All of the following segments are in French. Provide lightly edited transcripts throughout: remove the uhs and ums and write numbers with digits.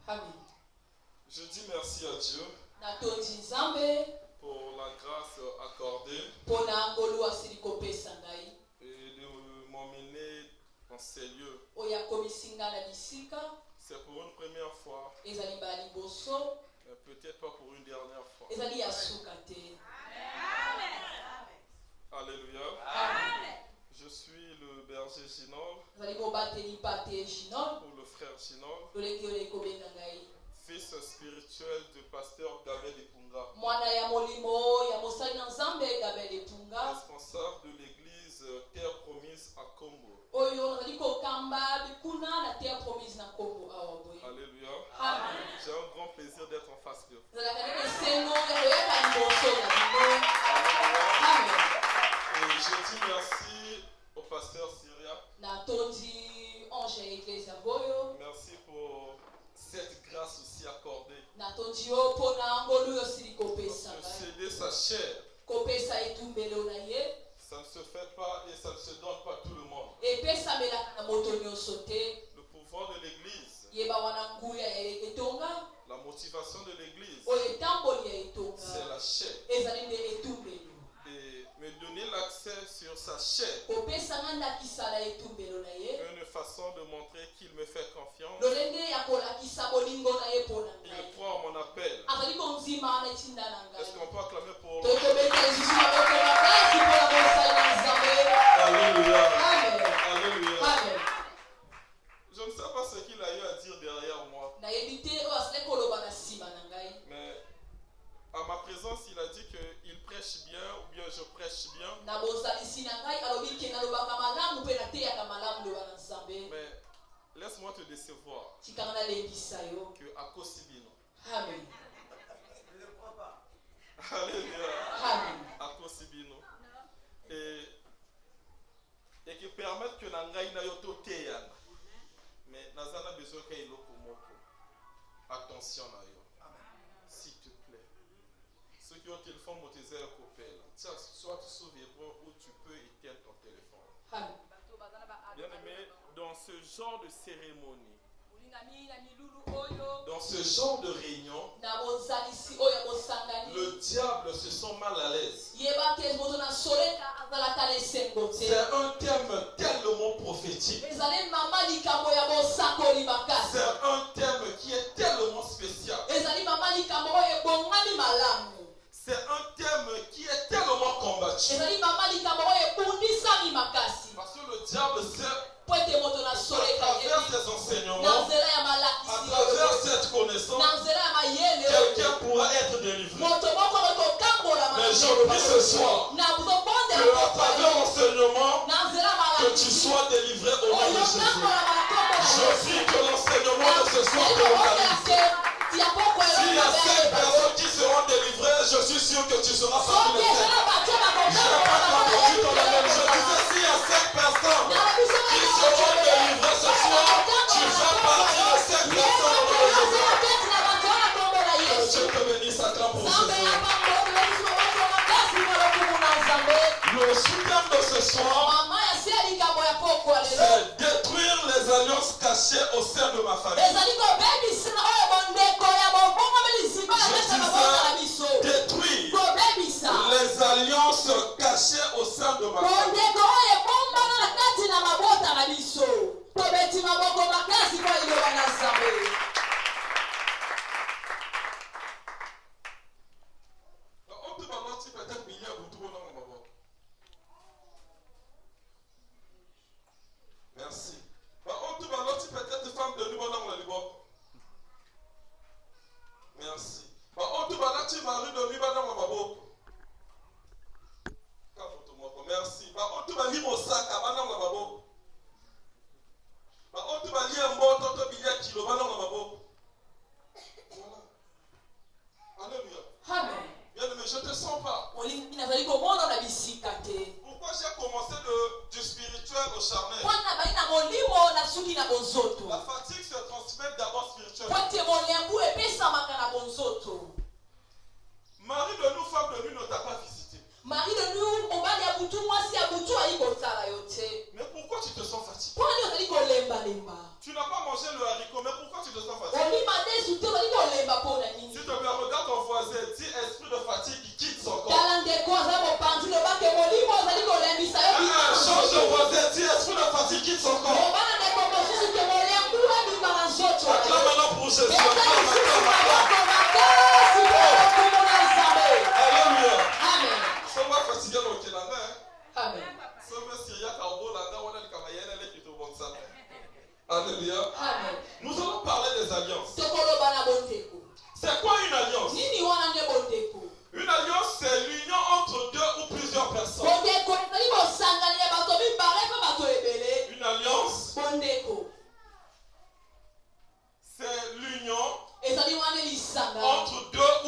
Amen. Je dis merci à Dieu pour la grâce accordée et de m'emmener dans ces lieux. C'est pour une première fois, peut-être pas pour une dernière fois. Alléluia. Amen. Je suis le berger Ginor, ou le frère Ginor, fils spirituel du pasteur Gabel Ipunga, responsable de l'église Terre Promise à Kombo. Alléluia. Amen. J'ai un grand plaisir d'être en face de vous. Amen. Et je dis merci au pasteur Syria. Merci pour cette grâce aussi accordée. De céder sa chair. Ça ne se fait pas et ça ne se donne pas à tout le monde. Le pouvoir de l'église, la motivation de l'église, c'est la chair. Et me donner l'accès sur sa chair, une façon de montrer qu'il me fait confiance. Il croit en mon appel. Est-ce qu'on peut acclamer pour lui? Alléluia. Alléluia. Amen. Je ne sais pas ce qu'il a eu à dire derrière moi, mais à ma présence, il a dit qu'il prêche bien ou bien je prêche bien. Mais laisse-moi te décevoir que à Kosibino. Amen. Alléluia. Amen. À Kosibino. Et qui permettent que Nangaï na yoto teyana. Mais Nazana besoin qu'il y ait attention à eux. S'il te plaît. Ceux qui ont téléphone motisé à couper. Soit tu souviens où tu peux éteindre ton téléphone. Amen. Bien aimé, dans ce genre de cérémonie, dans ce genre de réunion, le diable se sent mal à l'aise. C'est un thème tellement prophétique. C'est un thème qui est tellement spécial. C'est un thème qui est tellement combattu. Parce que le diable sait, à travers ces enseignements, à travers cette connaissance, quelqu'un pourra être délivré. Mais je prie ce soir que à travers l'enseignement, que tu sois délivré au nom de Jésus. Je prie que l'enseignement de ce soir te localise. S'il y a 5 personnes qui seront délivrées, je suis sûr que tu seras parmi les 5. Je n'ai pas entendu ton amen. Je disais, s'il y a 5 personnes qui seront délivrées ce soir, tu fais partie de 5 personnes au nom de Jésus. Que Dieu te bénisse à toi pour ce soir. Le sous-thème de ce soir, c'est détruire les alliances cachées au sein de ma famille. Détruire les alliances cachées au sein de ma famille. Merci. Peut-être femme de nous, merci. Mari de lui, merci. Alléluia. Amen. Bien aimé, je ne te sens pas. Pourquoi j'ai commencé du spirituel au charnel? La fatigue se transmet d'abord spirituellement. Marie de nous, femme de nous, ne t'a pas visité. Mais pourquoi tu te sens fatigué?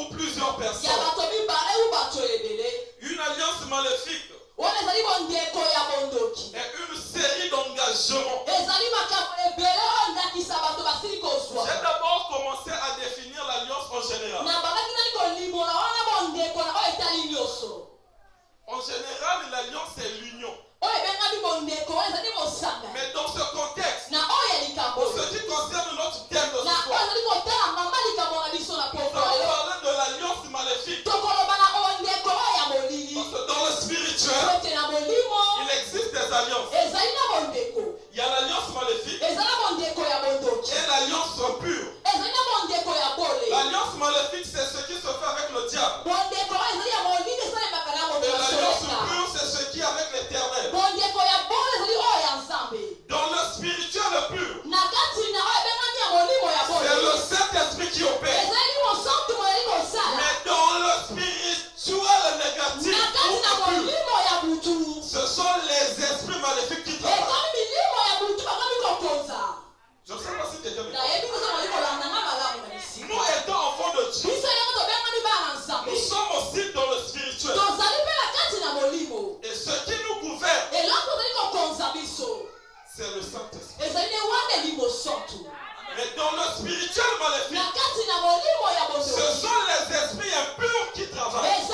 ou plusieurs personnes. Une alliance maléfique est une série d'engagements. J'ai d'abord commencé à définir l'alliance en général. En général, l'alliance c'est l'union. Mais dans ce contexte, en ce qui concerne notre thème de ce soir, nous allons parler de l'alliance maléfique. Parce que dans le spirituel, il existe des alliances. Il y a l'alliance maléfique et l'alliance pure. L'alliance maléfique, c'est ce qui se fait avec le diable. Et l'alliance pure, c'est ce qui est avec l'éternel. Dans le spirituel pur, c'est le Saint-Esprit qui opère. Mais dans le spirituel négatif, ce sont les esprits maléfiques qui travaillent. Je ne sais pas si quelqu'un me comprend. Nous étant enfants de Dieu, nous sommes aussi dans le spirituel. Et ce qui nous gouverne, c'est le Saint-Esprit. Mais dans le spirituel maléfique, ce sont les esprits impurs qui travaillent. Est-ce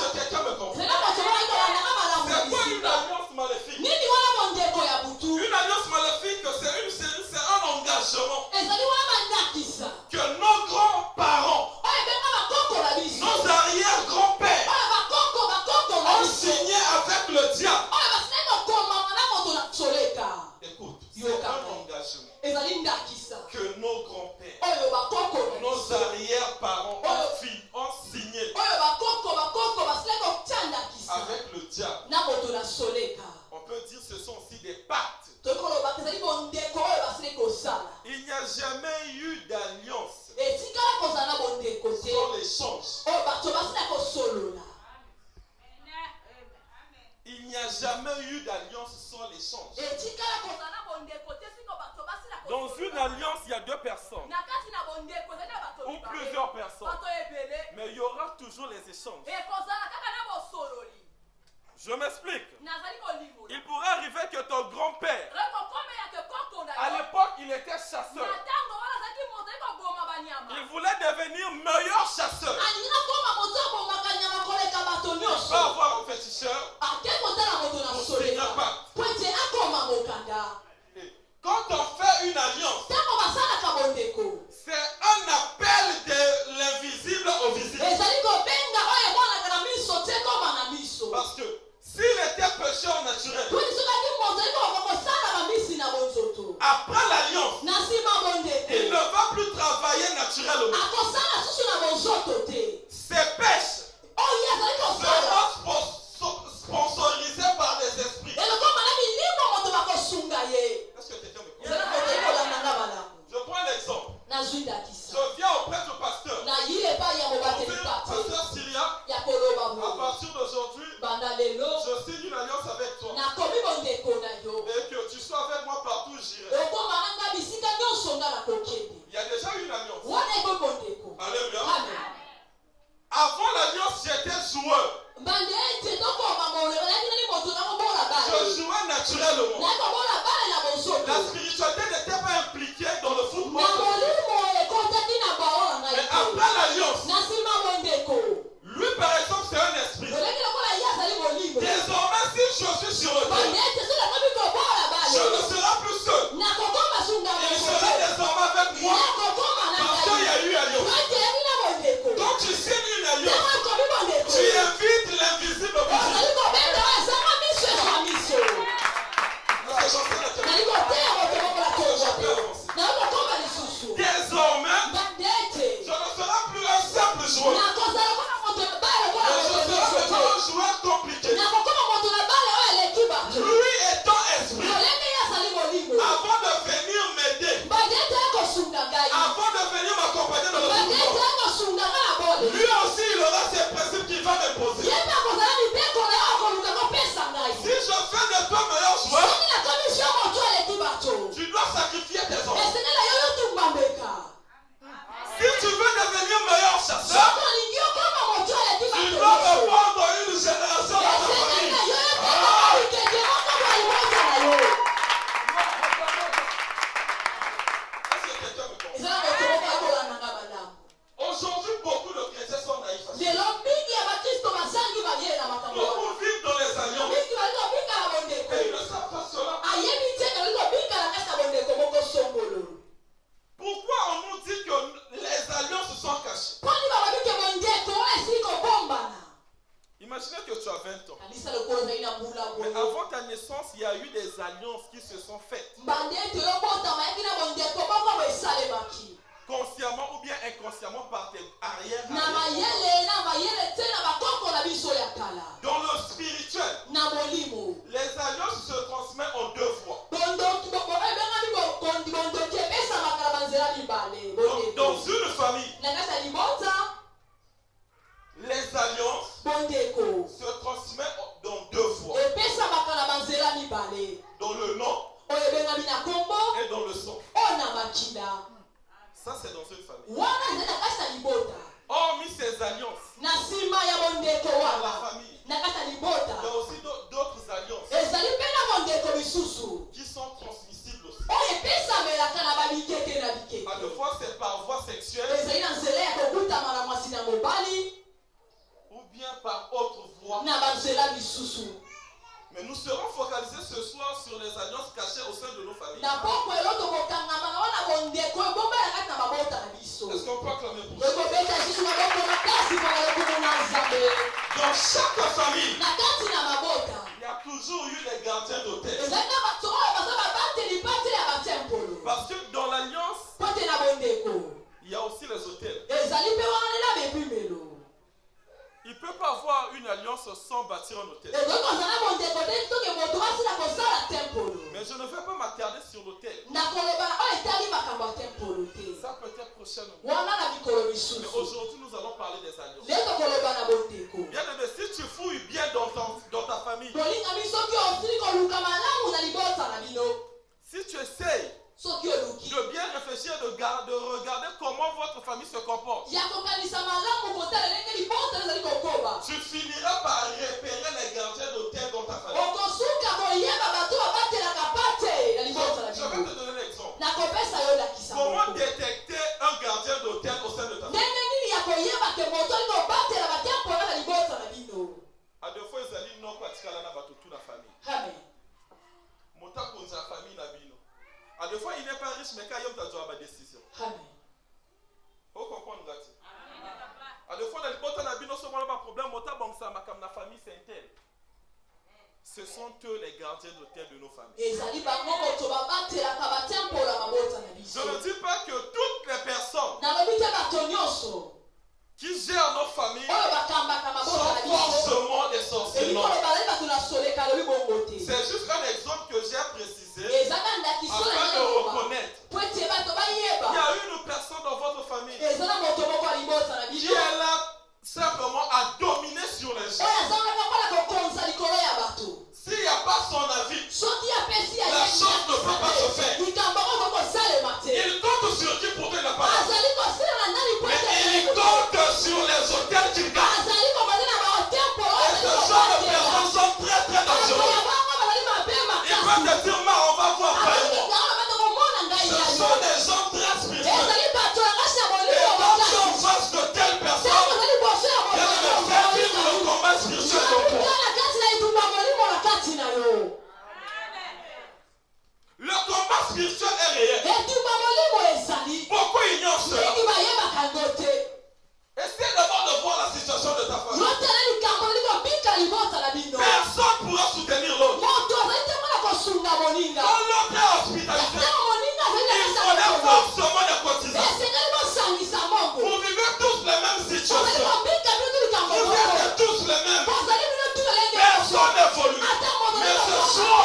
que quelqu'un me comprend? C'est quoi une alliance maléfique? Une alliance maléfique, c'est un engagement que nos grands-parents, nos arrière-grands-pères ont signé avec le diable. Écoute, c'est un engagement que nos grands-pères, nos arrière-parents ont signé avec le diable. On peut dire que ce sont aussi des pactes. Il n'y a jamais eu d'alliance sans l'échange. Il n'y a jamais eu d'alliance sans l'échange. Dans une alliance, il y a deux personnes ou plusieurs personnes, mais il y aura toujours les échanges. Je m'explique. Il pourrait arriver que ton grand-père, à l'époque, il était chasseur. Il voulait devenir meilleur chasseur. Il peut avoir un féticheur pour signer un pacte. Quand on fait une alliance, c'est un appel de l'invisible au visible. Parce que s'il était pécheur naturel, après l'alliance, il ne va plus travailler naturellement. Ses pêches seront sponsorisées par des esprits. Est-ce que quelqu'un me comprend? Je prends l'exemple. Je viens auprès du pasteur. Pasteur Syria, à partir d'aujourd'hui, je signe une alliance avec toi. Et que tu sois avec moi partout où j'irai. Il y a déjà une alliance. Alléluia. Avant l'alliance, j'étais joueur. Je jouais naturellement. La spiritualité n'était pas impliquée dans le football. Hormis ces alliances dans la famille, il y a aussi d'autres alliances qui sont transmissibles aussi. À deux fois c'est par voie sexuelle ou bien par autre voie. Mais nous serons focalisés ce soir sur les alliances cachées au sein de nos familles. Est-ce qu'on peut acclamer pour ça? Dans chaque famille, il y a toujours eu des gardiens d'hôtel. Parce que dans l'alliance, il y a aussi les hôtels. Il ne peut pas avoir une alliance sans bâtir un hôtel. Mais je ne vais pas m'attarder sur l'hôtel. Ça peut être prochainement. Mais aujourd'hui, nous allons parler des alliances. Bien aimé, si tu fouilles bien dans ta famille, si tu essayes de bien réfléchir, de regarder comment votre famille se comporte, tu finiras par repérer les gardiens d'hôtel dans ta famille. Je vais te donner l'exemple. Comment détecter un gardien d'hôtel au sein de ta famille? À deux fois, ils allaient non pratiquer la toute la famille. Monta pour la famille nabino. À deux fois, il n'est pas riche, mais quand il y a une décision. Vous comprenez ça? À deux fois, dans le monta nabino, ce n'est pas un problème. Monta bon ça, ma comme la famille c'est tel. Ce sont eux les gardiens d'hôtel de nos familles. Je ne dis pas que toutes les personnes qui gèrent nos familles sont forcément des sorciers. Non. C'est juste un exemple que j'ai précisé afin de reconnaître. Il y a une personne dans votre famille qui est là simplement à dominer sur les gens. S'il n'y a pas son avis, la chose ne peut pas se faire. Il compte sur qui pour te la parole. Mais il compte sur les hôtels qu'il garde. Et ce genre de personnes sont très très dangereuses. Il peut te dire, on va voir vraiment. Ce sont des gens très spirituels. Et quand tu es en face de telle personne, elle me fait vivre le combat spirituel de toi. Le combat spirituel est réel. Pourquoi ignorent cela? Essaie d'abord de voir la situation de ta famille. Personne ne pourra soutenir l'autre. Quand l'autre est hospitalisé, il faudrait forcément des cotisations. Vous vivez tous les mêmes situations. Vous êtes tous les mêmes. Personne n'évolue. Mais ce soir,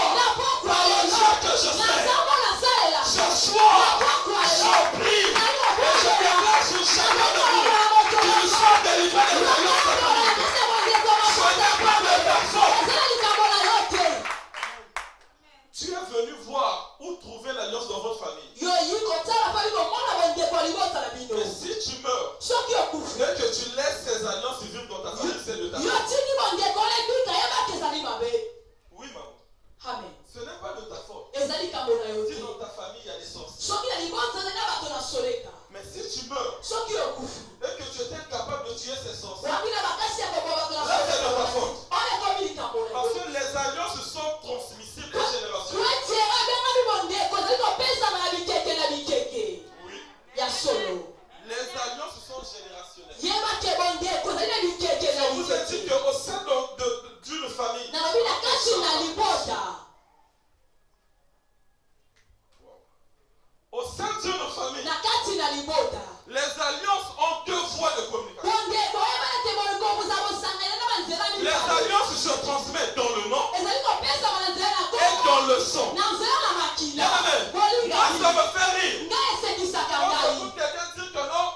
par le Dieu que je sais, ce soir, je prie et je déclare sur chacun de vous qu'il soit délivré des alliances familiales. Ce n'est pas des personnes. Tu es venu voir où trouver l'alliance dans votre famille. Mais si tu meurs et que tu laisses ces alliances vivre dans ta famille, c'est de ta famille. Oui, maman. Ce n'est pas de ta faute. Si dans ta famille il y a des sorciers. Mais si tu meurs et que tu étais capable de tuer ces sorciers, là c'est de ta faute. Parce que les alliances sont transmissibles de génération. Oui. Les alliances sont générationnelles. Je vous ai dit qu'au sein d'une famille, au sein d'une famille, les alliances ont deux voies de communication. Les alliances se transmettent dans le nom et dans le son. Moi, ça me fait rire. Quand j'écoute quelqu'un dire que non,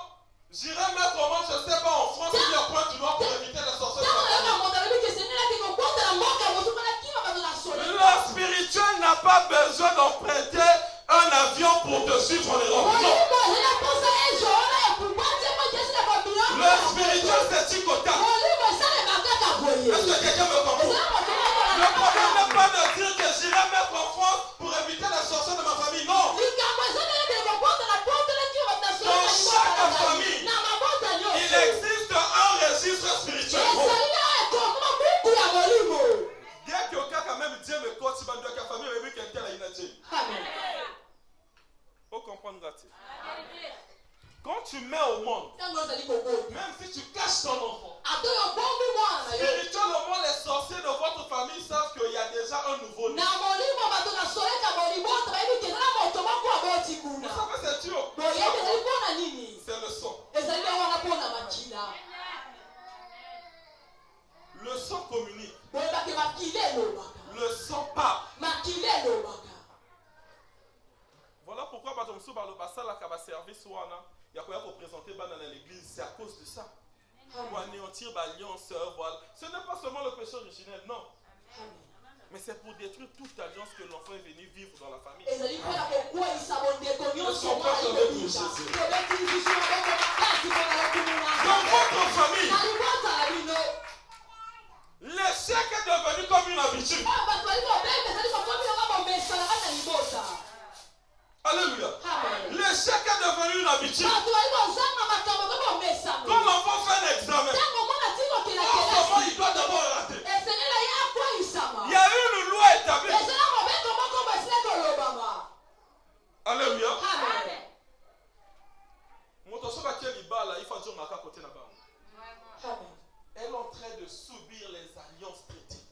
j'irai mettre au monde, je ne sais pas, en France, il y a point du noir pour éviter la sorcellerie. tu mets au monde, même si tu caches ton enfant, spirituellement, les sorciers de votre famille savent qu'il y a déjà un nouveau-né. Vous savez, c'est dur. C'est le sang. Le sang communique. Le sang parle. Voilà pourquoi il y a quoi représenter dans l'église. C'est à cause de ça. Pour anéantir l'alliance. Voilà. Ce n'est pas seulement le péché originel, non. Mais c'est pour détruire toute alliance que l'enfant est venu vivre dans la famille. Dans votre famille, l'échec est devenu comme une habitude. Alléluia. L'échec est devenu une habitude. Quand l'enfant fait un examen, comment il doit d'abord rater. Il y a une loi établie. Alléluia. Elle est en train de subir les alliances chrétiennes.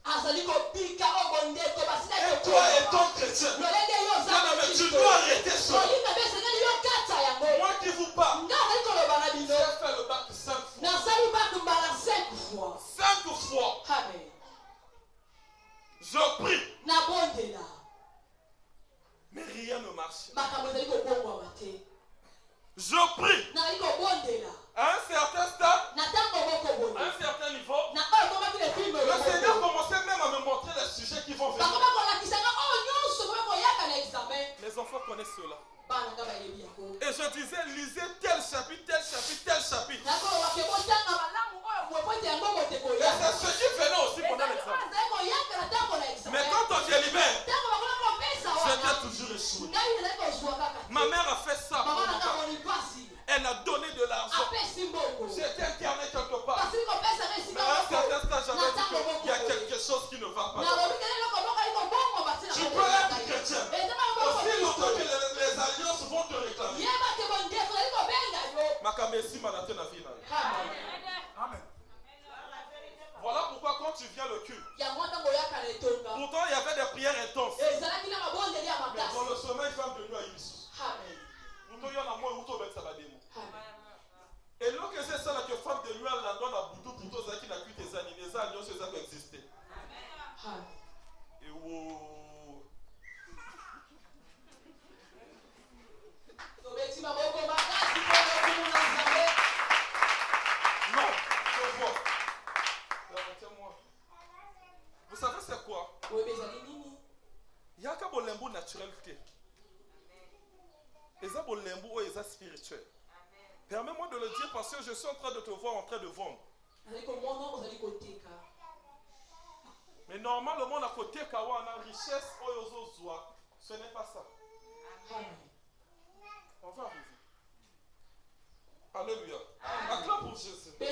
Et toi étant chrétien, tu dois arrêter cela. Moi qui vous parle, j'ai fait le bac 5 fois. 5 fois. Je prie. Mais rien ne marche. Je prie. À un certain stade, à un certain niveau, le Seigneur commençait même à me montrer les sujets qui vont venir. Les enfants connaissent cela. Et je disais, lisez tel chapitre, tel chapitre, tel chapitre. Et c'est ce qui venait aussi pendant l'examen. Mais quand on délibère, j'étais toujours échoué. Ma mère a fait ça. Elle a donné de l'argent. J'étais interné quelque part. Mais à un certain stade, j'avais dit qu'il y a quelque chose qui ne va pas. Tu peux être chrétien. Aussi longtemps que les alliances vont te réclamer. Amen. Voilà pourquoi quand tu viens le culte, pourtant il y avait des prières intenses. Mais dans le sommeil, femme de nuit à Ilissus. Pourtant il y en a moins où tu vas être démon. Et là que c'est ça là que femme de nuit à la donne à Boudou pour tous ceux qui n'ont plus tes animés, les alliances ça peut exister. Et wow. Non, je vois. Permettez-moi. Vous savez c'est quoi? Il y a qu'un lembo naturel. Et ça bon lembo ou ça spirituel. Permets-moi de le dire parce que je suis en train de te voir en train de vendre. Mais normalement, on a côté kawa, on a richesse, ce n'est pas ça. On va arriver. Alléluia. Acclame pour Jésus. Ça aussi,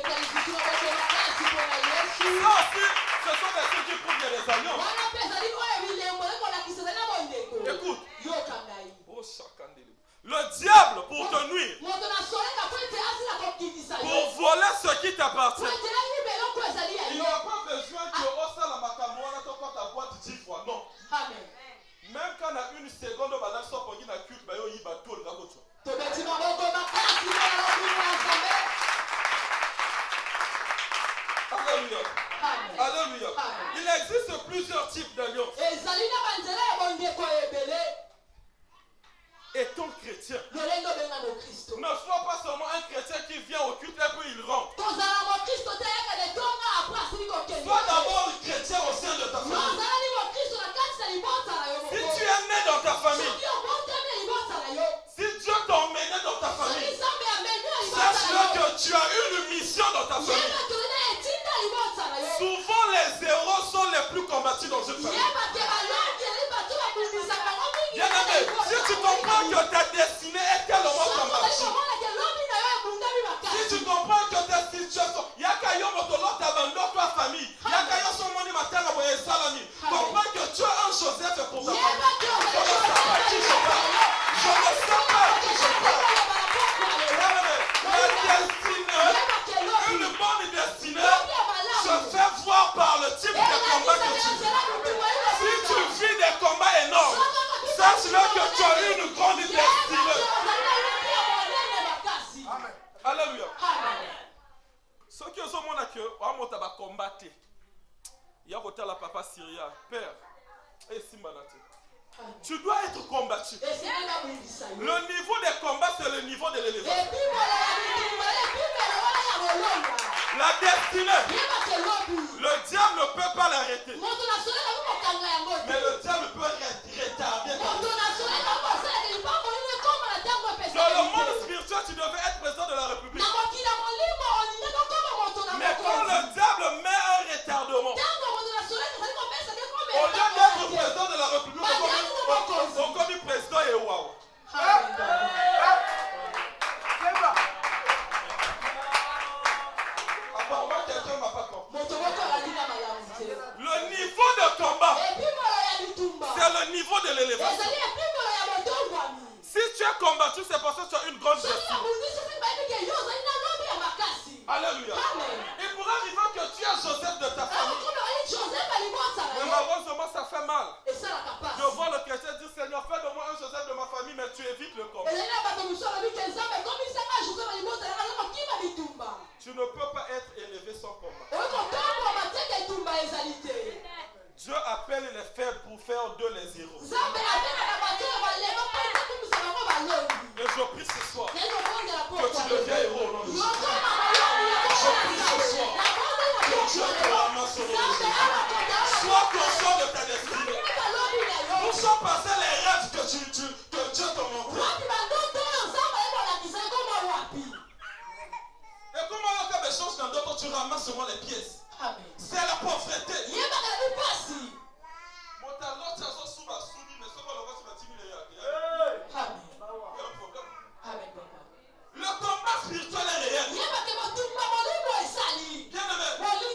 ce sont des trucs qui prouvent qu'il y a des alliances. Écoute. Le diable pour te nuire. Pour voler ce qui t'appartient. Il n'a pas besoin que la macamoana te porte ta boîte 10 fois. Non. Même quand on a une seconde, on va sortir la culte, il y a tout le ragout. Alléluia. Alléluia. Il existe plusieurs types d'alliances. Étant chrétien, ne sois pas seulement un chrétien qui vient au culte et puis il rentre. Sois d'abord chrétien au sein de ta famille. Si tu es né dans ta famille, si Dieu t'a emmené dans ta famille, sache-le que tu as une mission dans ta famille. Souvent les héros sont les plus combattus dans une famille. Bien-aimé, si tu comprends que ta destinée est tellement combattue, si tu comprends que ta situation, il y a qu'à y avoir ta famille, il y a qu'à y avoir son moni matin à voyer salami, comprends que tu as un Joseph pour ta famille. Je ne sais pas qui je parle. Je ne sais pas qui je parle. que tu as une grande destinée. Alléluia. Ce qui est au monde que on va combattre. Il y a la papa Syria, père. Et Simbanate. Tu dois être combattu. Le niveau des combats, c'est le niveau de l'élévation. La destinée. Le diable ne peut pas l'arrêter. Mais le diable peut retarder. Dans le monde spirituel, tu devais être président de la République. Mais quand le diable met un retardement, au lieu d'être président de la République, on comme président et waouh. Apparemment, quelqu'un m'a pas compris. Le niveau de combat, c'est le niveau de l'élévation. Si tu es combattu, c'est parce que tu as une grande destinée. Alléluia. Il pourrait arriver que tu es Joseph de ta famille. Mais malheureusement, ça fait mal. Je vois le chrétien dire, Seigneur, fais de moi un Joseph de ma famille, mais tu évites le combat. Tu ne peux pas être élevé sans combat. Dieu appelle les faibles pour faire d'eux les héros. Et je prie ce soir que tu deviens héros au nom de Jésus. Je prie ce soir que Dieu te ramasse au nom de Jésus. Sois conscient de ta destinée. Où sont passés les rêves que Dieu te montre? Et comment on a des choses dans d'autres, tu ramasses seulement les pièces. C'est la pauvreté. Le combat spirituel est réel. Bien aimé,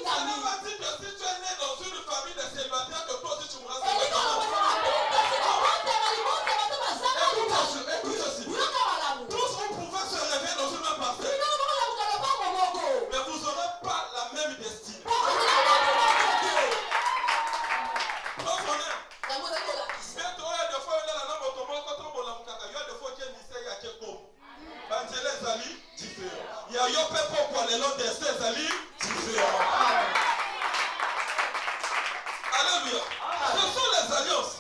ça ne veut pas dire que si tu es né dans une famille de célibataires que toi aussi tu mourras célibataire. Écoute ceci. Tous vous pouvez se réveiller dans une même partie. Mais vous n'aurez pas la même destinée. Alléluia. Ce sont les alliances.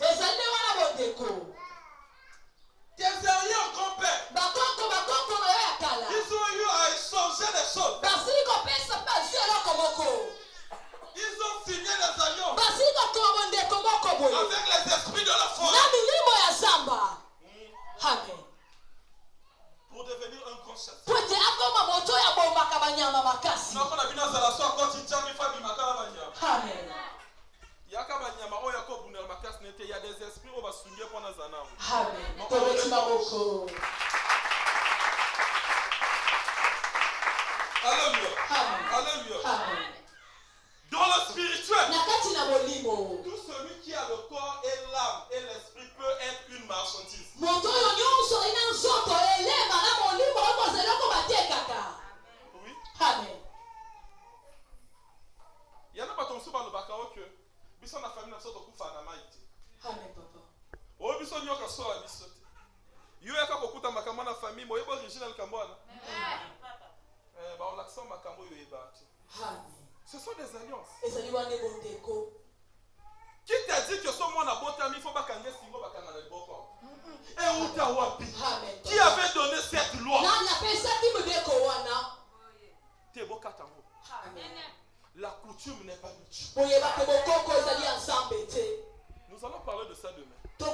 Tes arrières grand-pères, ils ont eu à échanger des choses. Ils ont signé des alliances avec les esprits de la forêt pour devenir un grand chasseur. Il y a des esprits qui vont se souiller pendant un an. Alléluia. Alléluia. Dans le spirituel, tout celui qui a le corps et l'âme et l'esprit peut être une marchandise. Oui. Il y en a pas ton souba le bakao que bison la famille n'a pas de na maïti. Amen papa. Oh bison nyoka so abisote. Yo yaka kokuta makambo na famille mo yebo original kambwana. Papa. Ba on l'accent makambo yo ebati. Amen. Ce sont des alliances. Qui t'a dit que ce monde a botami, il faut pas kange singo bakanga na liboko. Et uta wapi? Qui avait donné cette loi? Teboka tango. Amen. La coutume n'est pas Dieu. Nous allons parler de ça demain. Les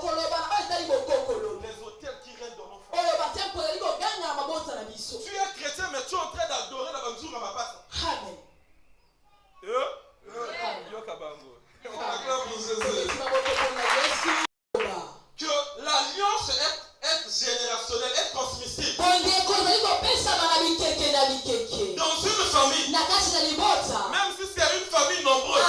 hôtels qui règnent dans nos familles. Tu es chrétien, mais tu es en train d'adorer la banjour à ma passe. Amen. Que l'alliance est générationnelle, est transmissible. Dans une famille, même si c'est une famille nombreuse,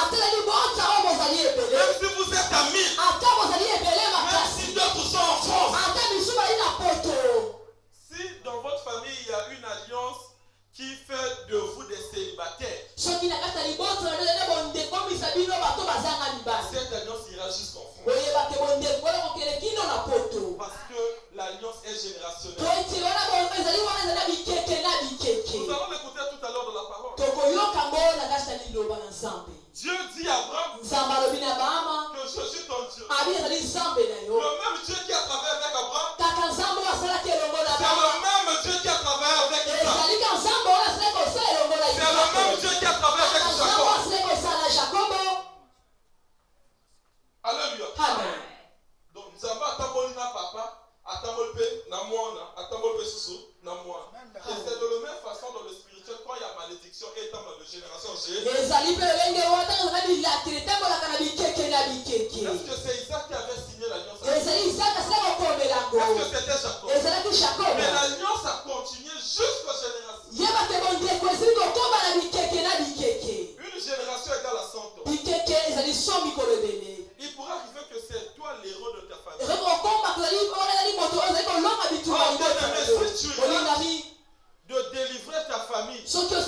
Est-ce que c'est Isaac qui avait signé l'alliance? Est-ce que c'était Jacob? Mais l'alliance a continué jusqu'aux générations. Une génération égale à 100 ans. Il pourrait arriver que c'est toi l'héros de ta famille. Si tu rêves de délivrer ta famille, il faudrait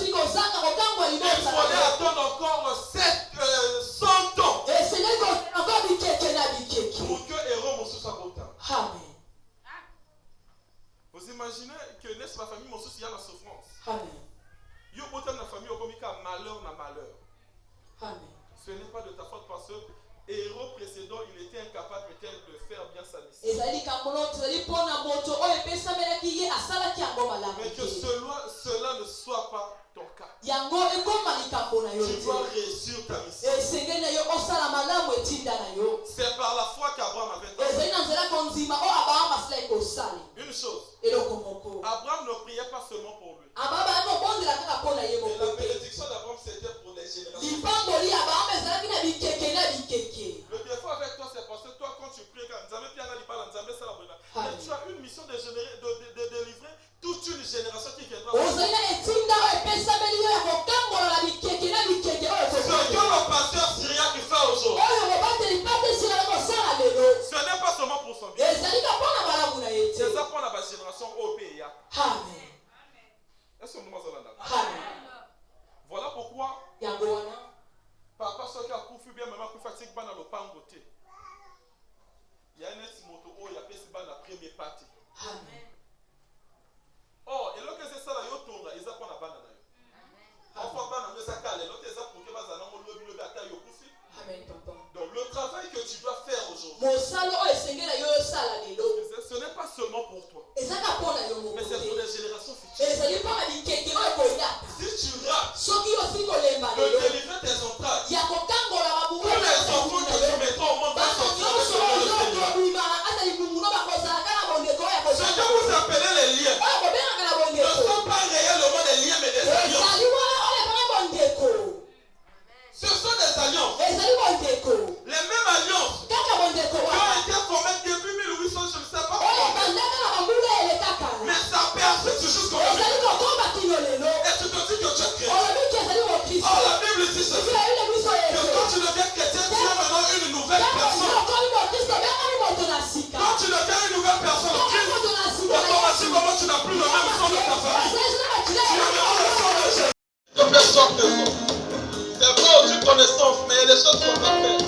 attendre encore 100 ans pour que héros Moussou soit content. Vous imaginez que n'est-ce pas, la famille Moussou, il y a la souffrance. Il y a autant de famille qui a malheur na malheur. Ce n'est pas de ta faute parce que héros précédent, il était incapable peut-être de faire bien sa mission. Mais que cela ne soit pas ton cas. Tu dois réussir ta mission. C'est par la foi qu'Abraham avait fait. Une chose, Abraham ne priait pas seulement pour lui. Et la bénédiction d'Abraham, c'était pour les générations. Le défaut avec toi, c'est parce que toi, quand tu pries, tu as une mission de délivrer toute une génération qui viendra. Ce que le pasteur Syria qui fait aujourd'hui, ce n'est pas seulement pour son bien. C'est ça pour la génération au pays. Est-ce que nous allons là? Voilà pourquoi papa soki akufi bien maman akufi atiki bana lopango te. Il y a un moto il y a pesi bana première partie. Oh, et lorsque c'est ça là yo tonga, ils apprennent à bana na yo. Enfin bana no ça kale, l'autre ça pour que bazana mo lobi lobi ata yo kufi. Amen papa. Donc le travail que tu dois faire aujourd'hui, ce n'est pas seulement pour toi, mais c'est pour les générations futures. Si tu rates de délivrer tes entrailles, tous les enfants que tu mettras au monde vont sortir avec le Seigneur. Ce que vous appelez les liens ne sont pas réellement des liens mais des alliances. Ce sont des alliances. Les mêmes alliances qui ont été formées depuis 1800, je ne sais pas comment. Mais ça persiste jusqu'au moment. Et tu te dis que tu es chrétien. Oh, la Bible dit ceci, que quand tu deviens chrétien, tu es maintenant une nouvelle personne. Quand tu deviens une nouvelle personne en Christ, automatiquement tu n'as plus le même sang de ta famille. Tu as maintenant le sang de Jésus. De personne que ça. C'est vrai, aucune connaissance, mais il y a des choses qu'on va faire.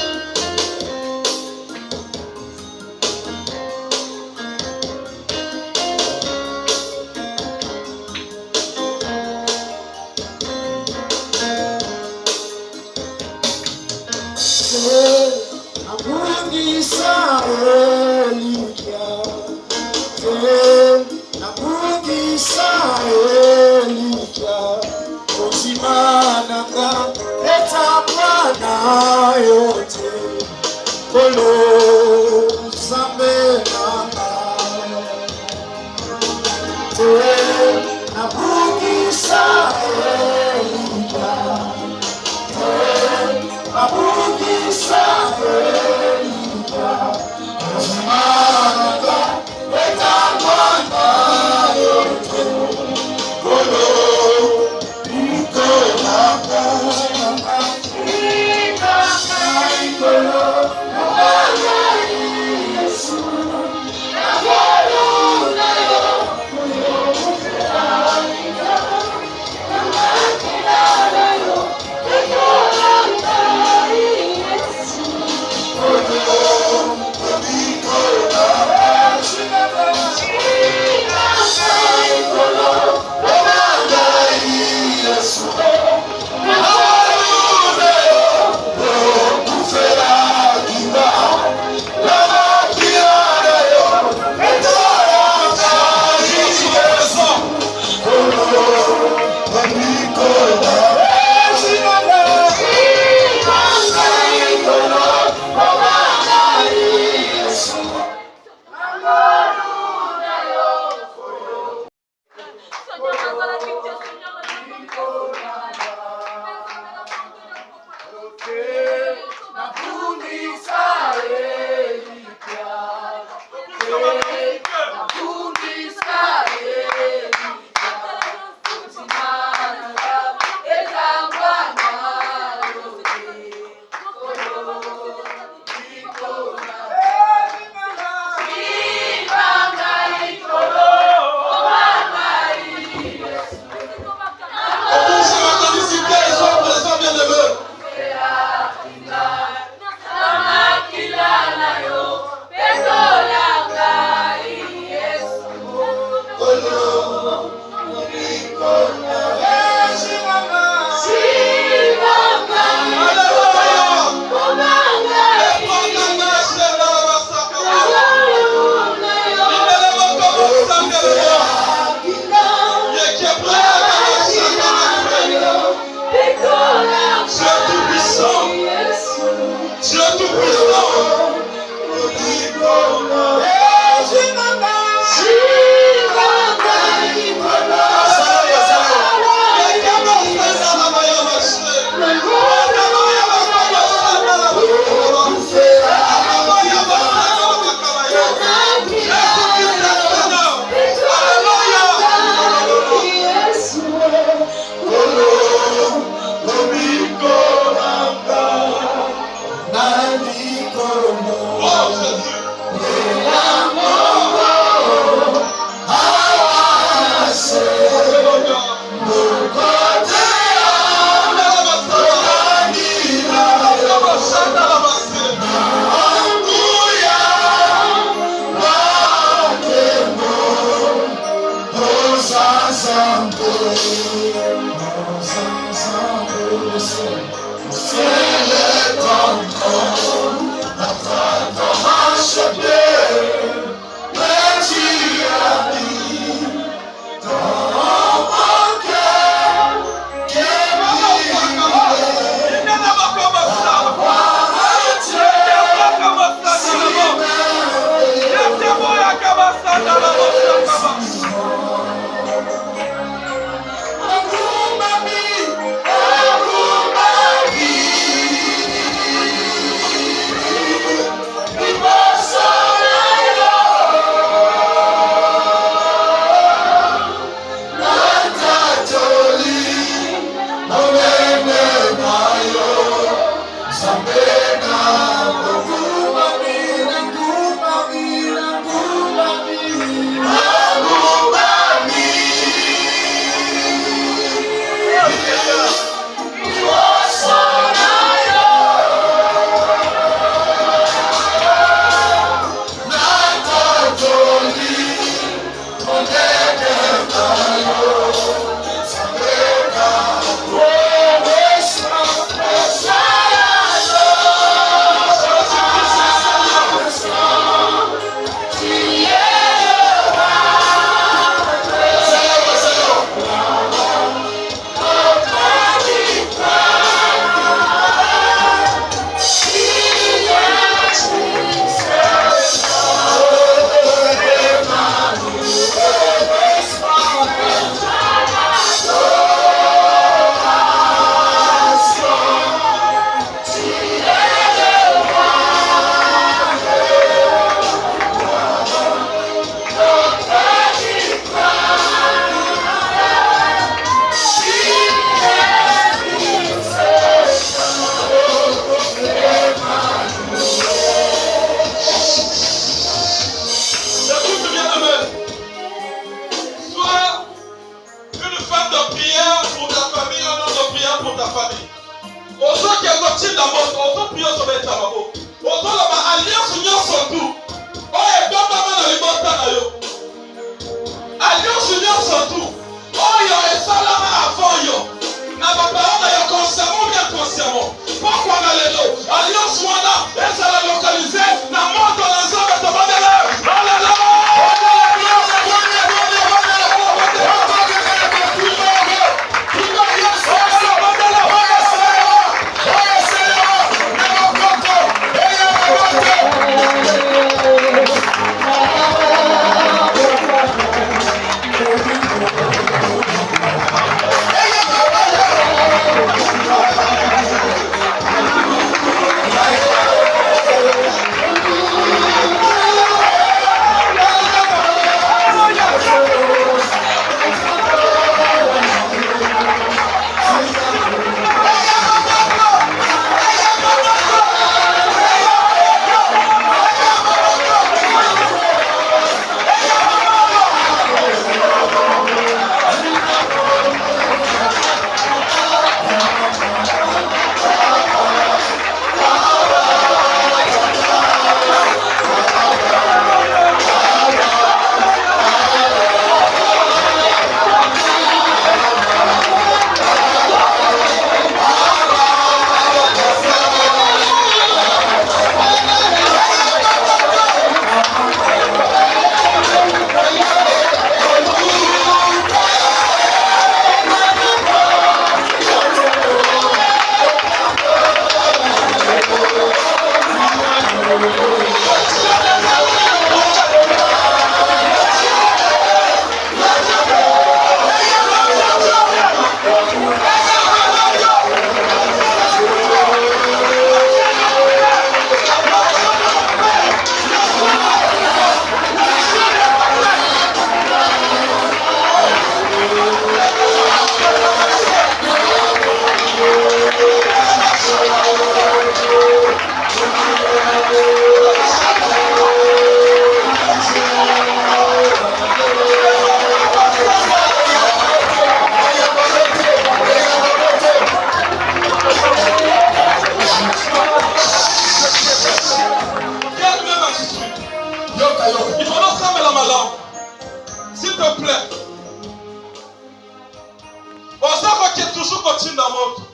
toujours continue dans mon tour.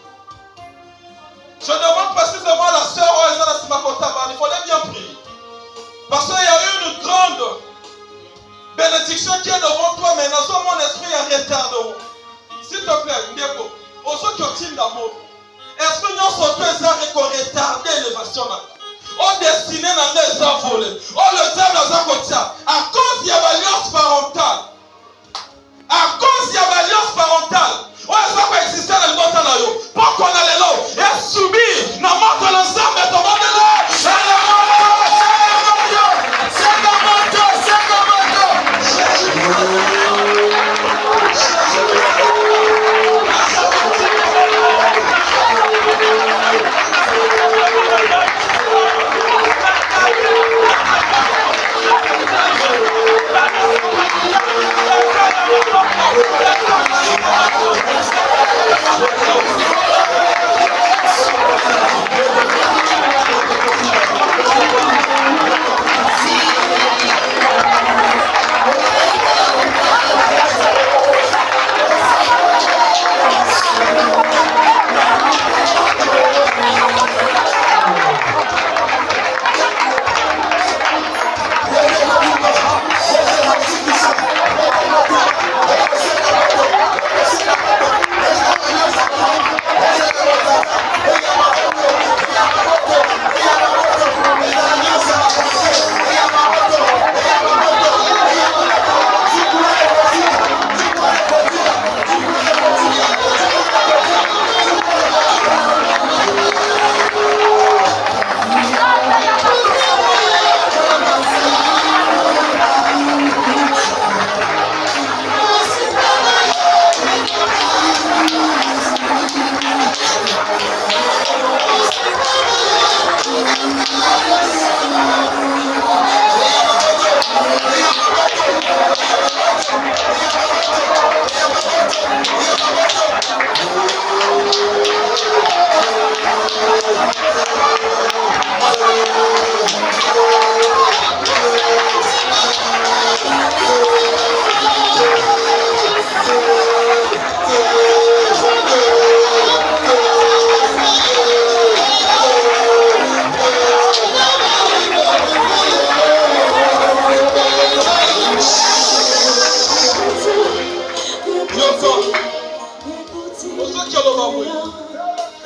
Je demande précisément à la sœur Oezana Simakotaban, il fallait bien prier. Parce qu'il y a eu une grande bénédiction qui est devant toi, mais dans mon esprit est en retard. S'il te plaît, Ndieko, aux autres qui ont dans mon esprit, nous sommes tous retardés l'élévation. On destiné dans les envolés. On le dit dans un côté. À cause de l'alliance parentale. À cause de l'alliance parentale. On a pas existé dans le monde là. Pour qu'on allait là. Et subir. Dans le monde ensemble. Et tout le monde est là. C'est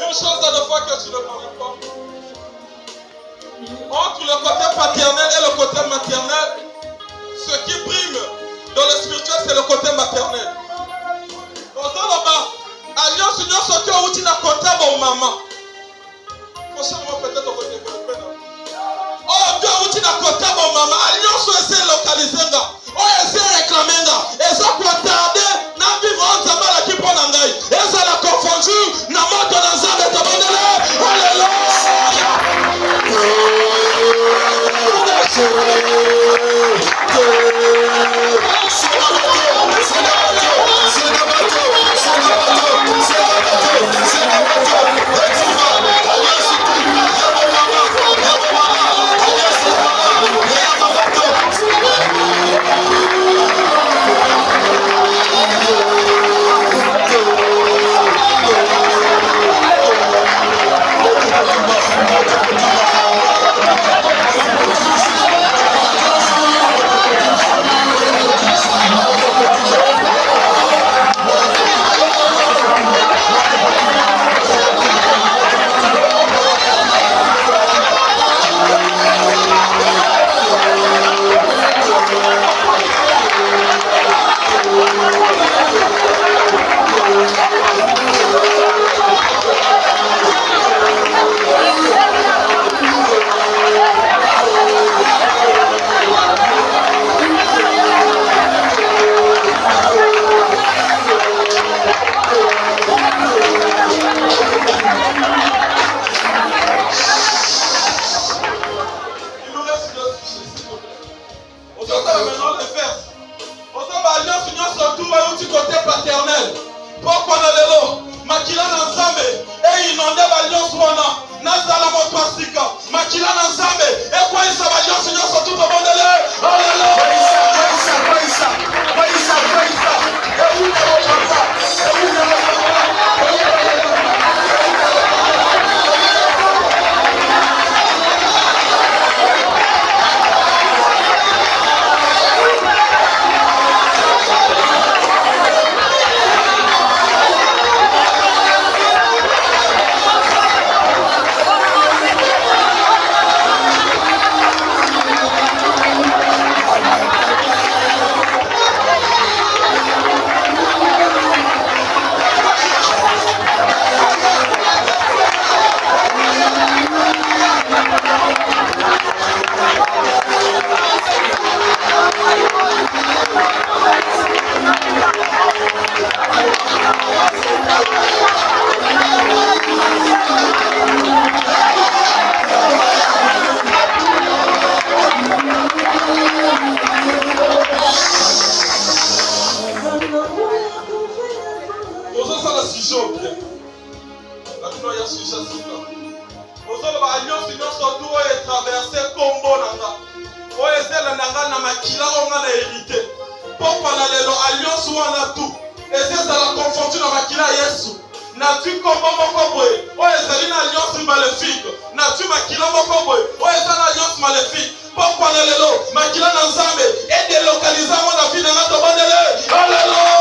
une chose à la fois que tu ne parles pas. Entre le côté paternel et le côté maternel, ce qui prime dans le spirituel, c'est le côté maternel. Alliance union sortie au outil d'un côté à maman. Prochainement peut-être au côté de oh, Dieu outil d'un côté à maman. Alliance est localisée. Oh, est réclamée. Et ça peut tarder. N'a vivre en Zama la qui prend en gaï. Et ça l'a confondu. N'a pas de la zone de Tabandele. Alléluia. sujet au bien. Maintenant, il y a sujet à ce temps. Vous allez voir, alliance, union, surtout, et traverser combo nanga. Oye, c'est la nanga na makila, on a hérité. Pour parallèle, alliance, ou on a tout. Et c'est ça la confonction na makila, Yesu. N'as-tu combo moko boy? Oye, c'est une alliance maléfique. N'as-tu makila moko boy? Oye, c'est une alliance maléfique. Pour parallèle, makila na nzambe. Et délocaliser mon avis dans notre bandele. Alléluia.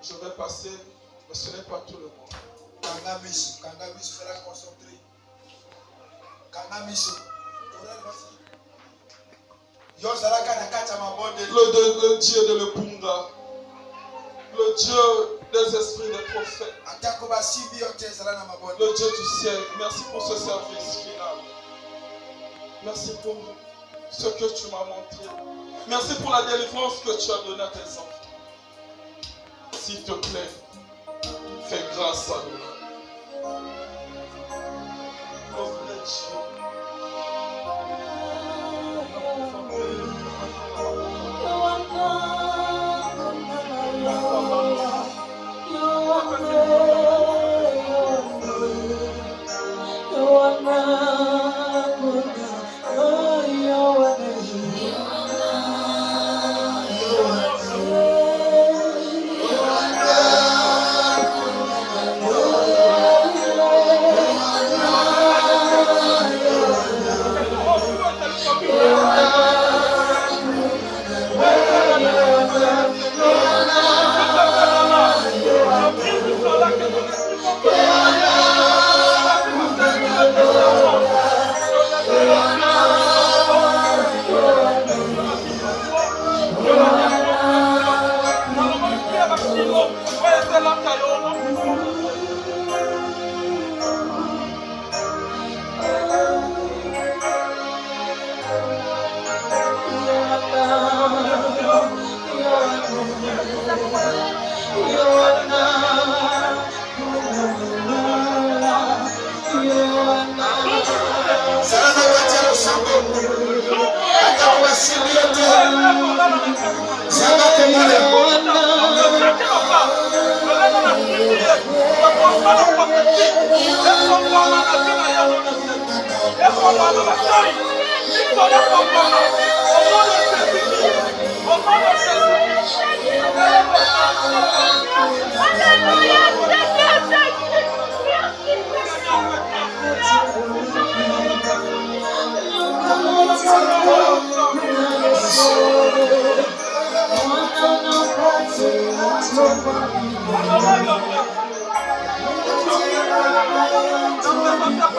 Je vais passer, mais ce n'est pas tout le monde. Le Dieu de l'Epunga, le Dieu des esprits des prophètes, le Dieu du ciel, merci pour ce service final. Merci pour ce que tu m'as montré. Merci pour la délivrance que tu as donnée à tes enfants. S'il te plaît, fais grâce à nous. Oh vrai Dieu.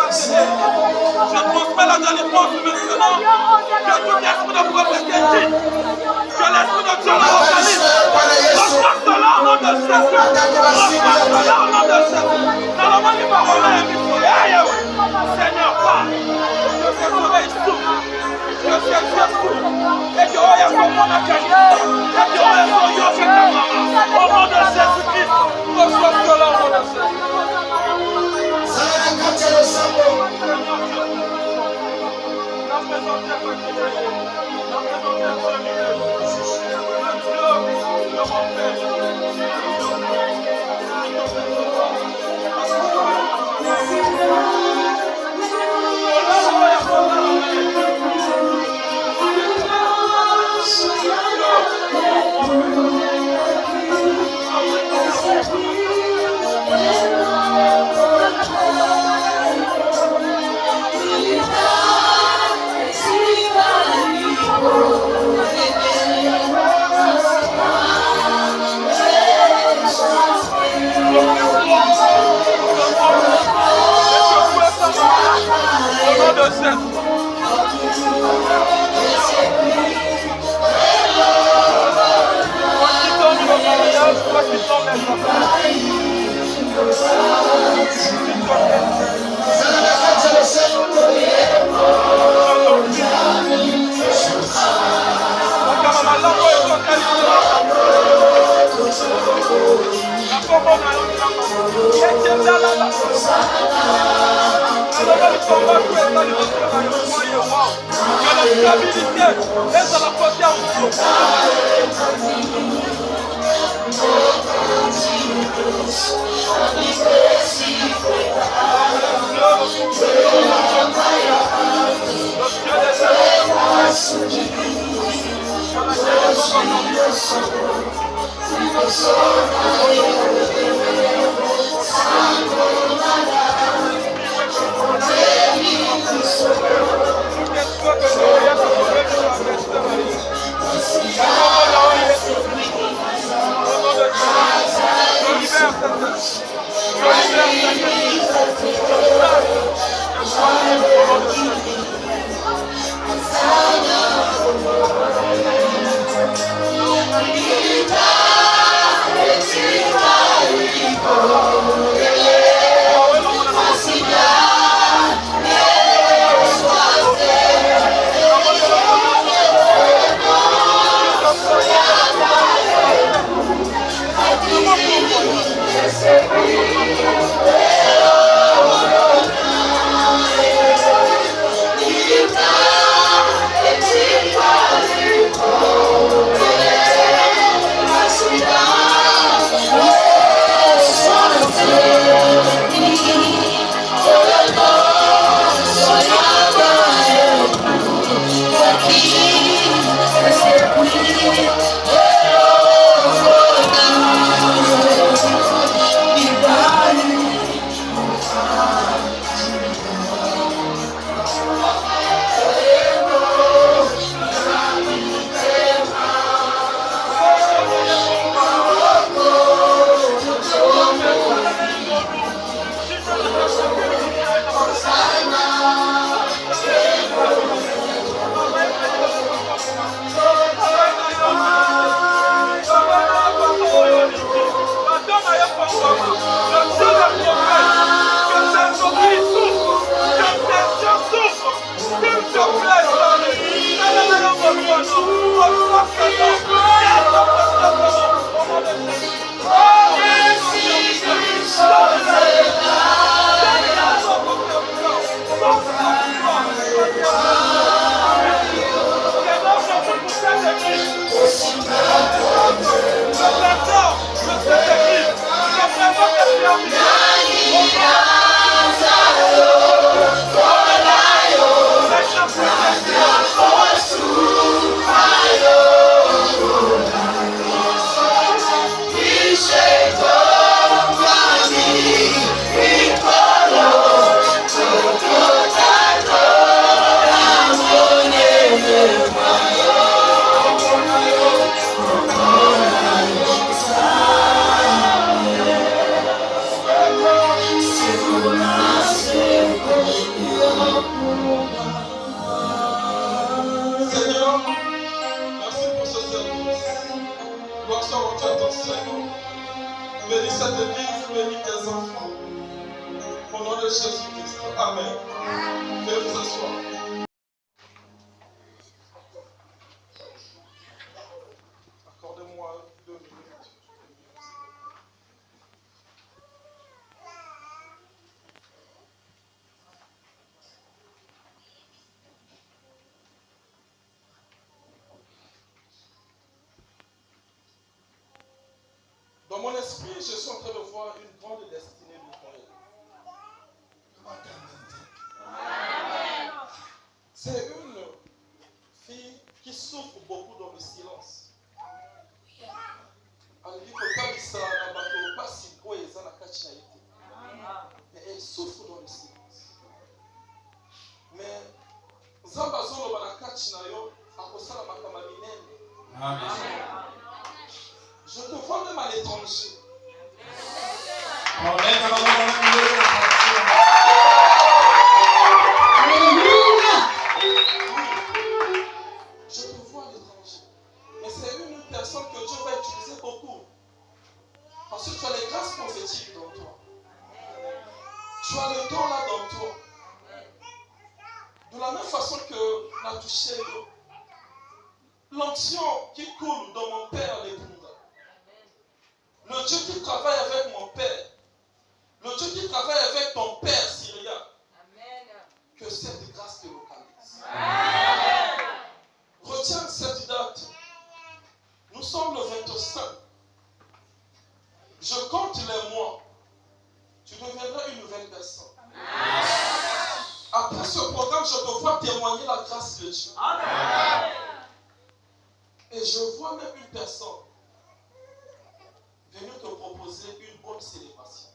Je transmets la délivrance maintenant. Que tout esprit de prophétie, que l'esprit de Dieu le localise. Reçois cela au nom de Jésus. Reçois cela au nom de Jésus. Dans le nom du parole et du soleil, Seigneur, parle. Que ce soleil souffle. Que ce ciel souffle. Et que Oya soit mon accueil. Et que Oya soit yo que ta maman. Au nom de Jésus-Christ, reçois cela au nom de Jésus. It's bénis cette église, bénis tes enfants. Au nom de Jésus-Christ. Amen. Veuillez vous asseoir. Accordez-moi 2 minutes. Dans mon esprit, je suis en train de voir une grande destinée du foyer. C'est une fille qui souffre beaucoup dans le silence. Mais elle souffre dans le silence. Mais je te vois même à l'étranger. Je te vois à l'étranger. Mais c'est une personne que Dieu va utiliser beaucoup. Parce que tu as les grâces prophétiques dans toi. Tu as le don là dans toi. De la même façon que la touché l'onction qui coule dans mon père l'épouse. Le Dieu qui travaille avec mon père. Le Dieu qui travaille avec ton père syrien. Que cette grâce te localise. Retiens cette date. Nous sommes le 25. Je compte les mois. Tu deviendras une nouvelle personne. Après ce programme, je te vois témoigner la grâce de Dieu. Et je vois même une personne venir te proposer une bonne célébration.